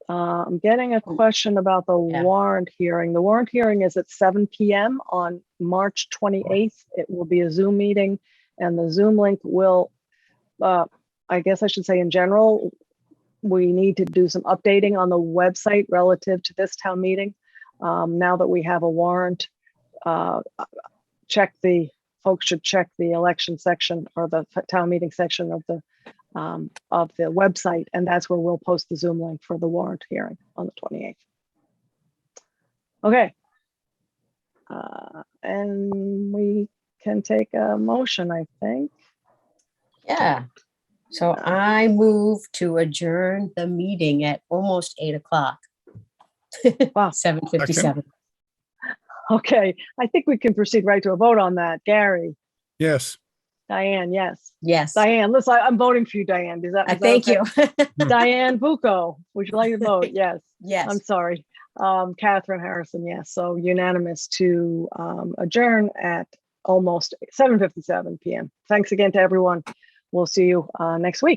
I'm getting a question about the warrant hearing. The warrant hearing is at 7 p.m. on March 28th. It will be a Zoom meeting, and the Zoom link will, I guess I should say in general, we need to do some updating on the website relative to this town meeting. Now that we have a warrant, folks should check the election section or the town meeting section of the website, and that's where we'll post the Zoom link for the warrant hearing on the 28th. Okay. And we can take a motion, I think. Yeah. So I move to adjourn the meeting at almost 8 o'clock. Wow. 7:57. Okay, I think we can proceed right to a vote on that. Gary, Yes. Diane, yes. Yes. Diane, listen, I'm voting for you, Diane. Is that Thank okay? you. Diane Bucco, would you like to vote? Yes. Yes. I'm sorry. Catherine Harrison, yes. So unanimous to adjourn at almost 7:57 p.m. Thanks again to everyone. We'll see you next week.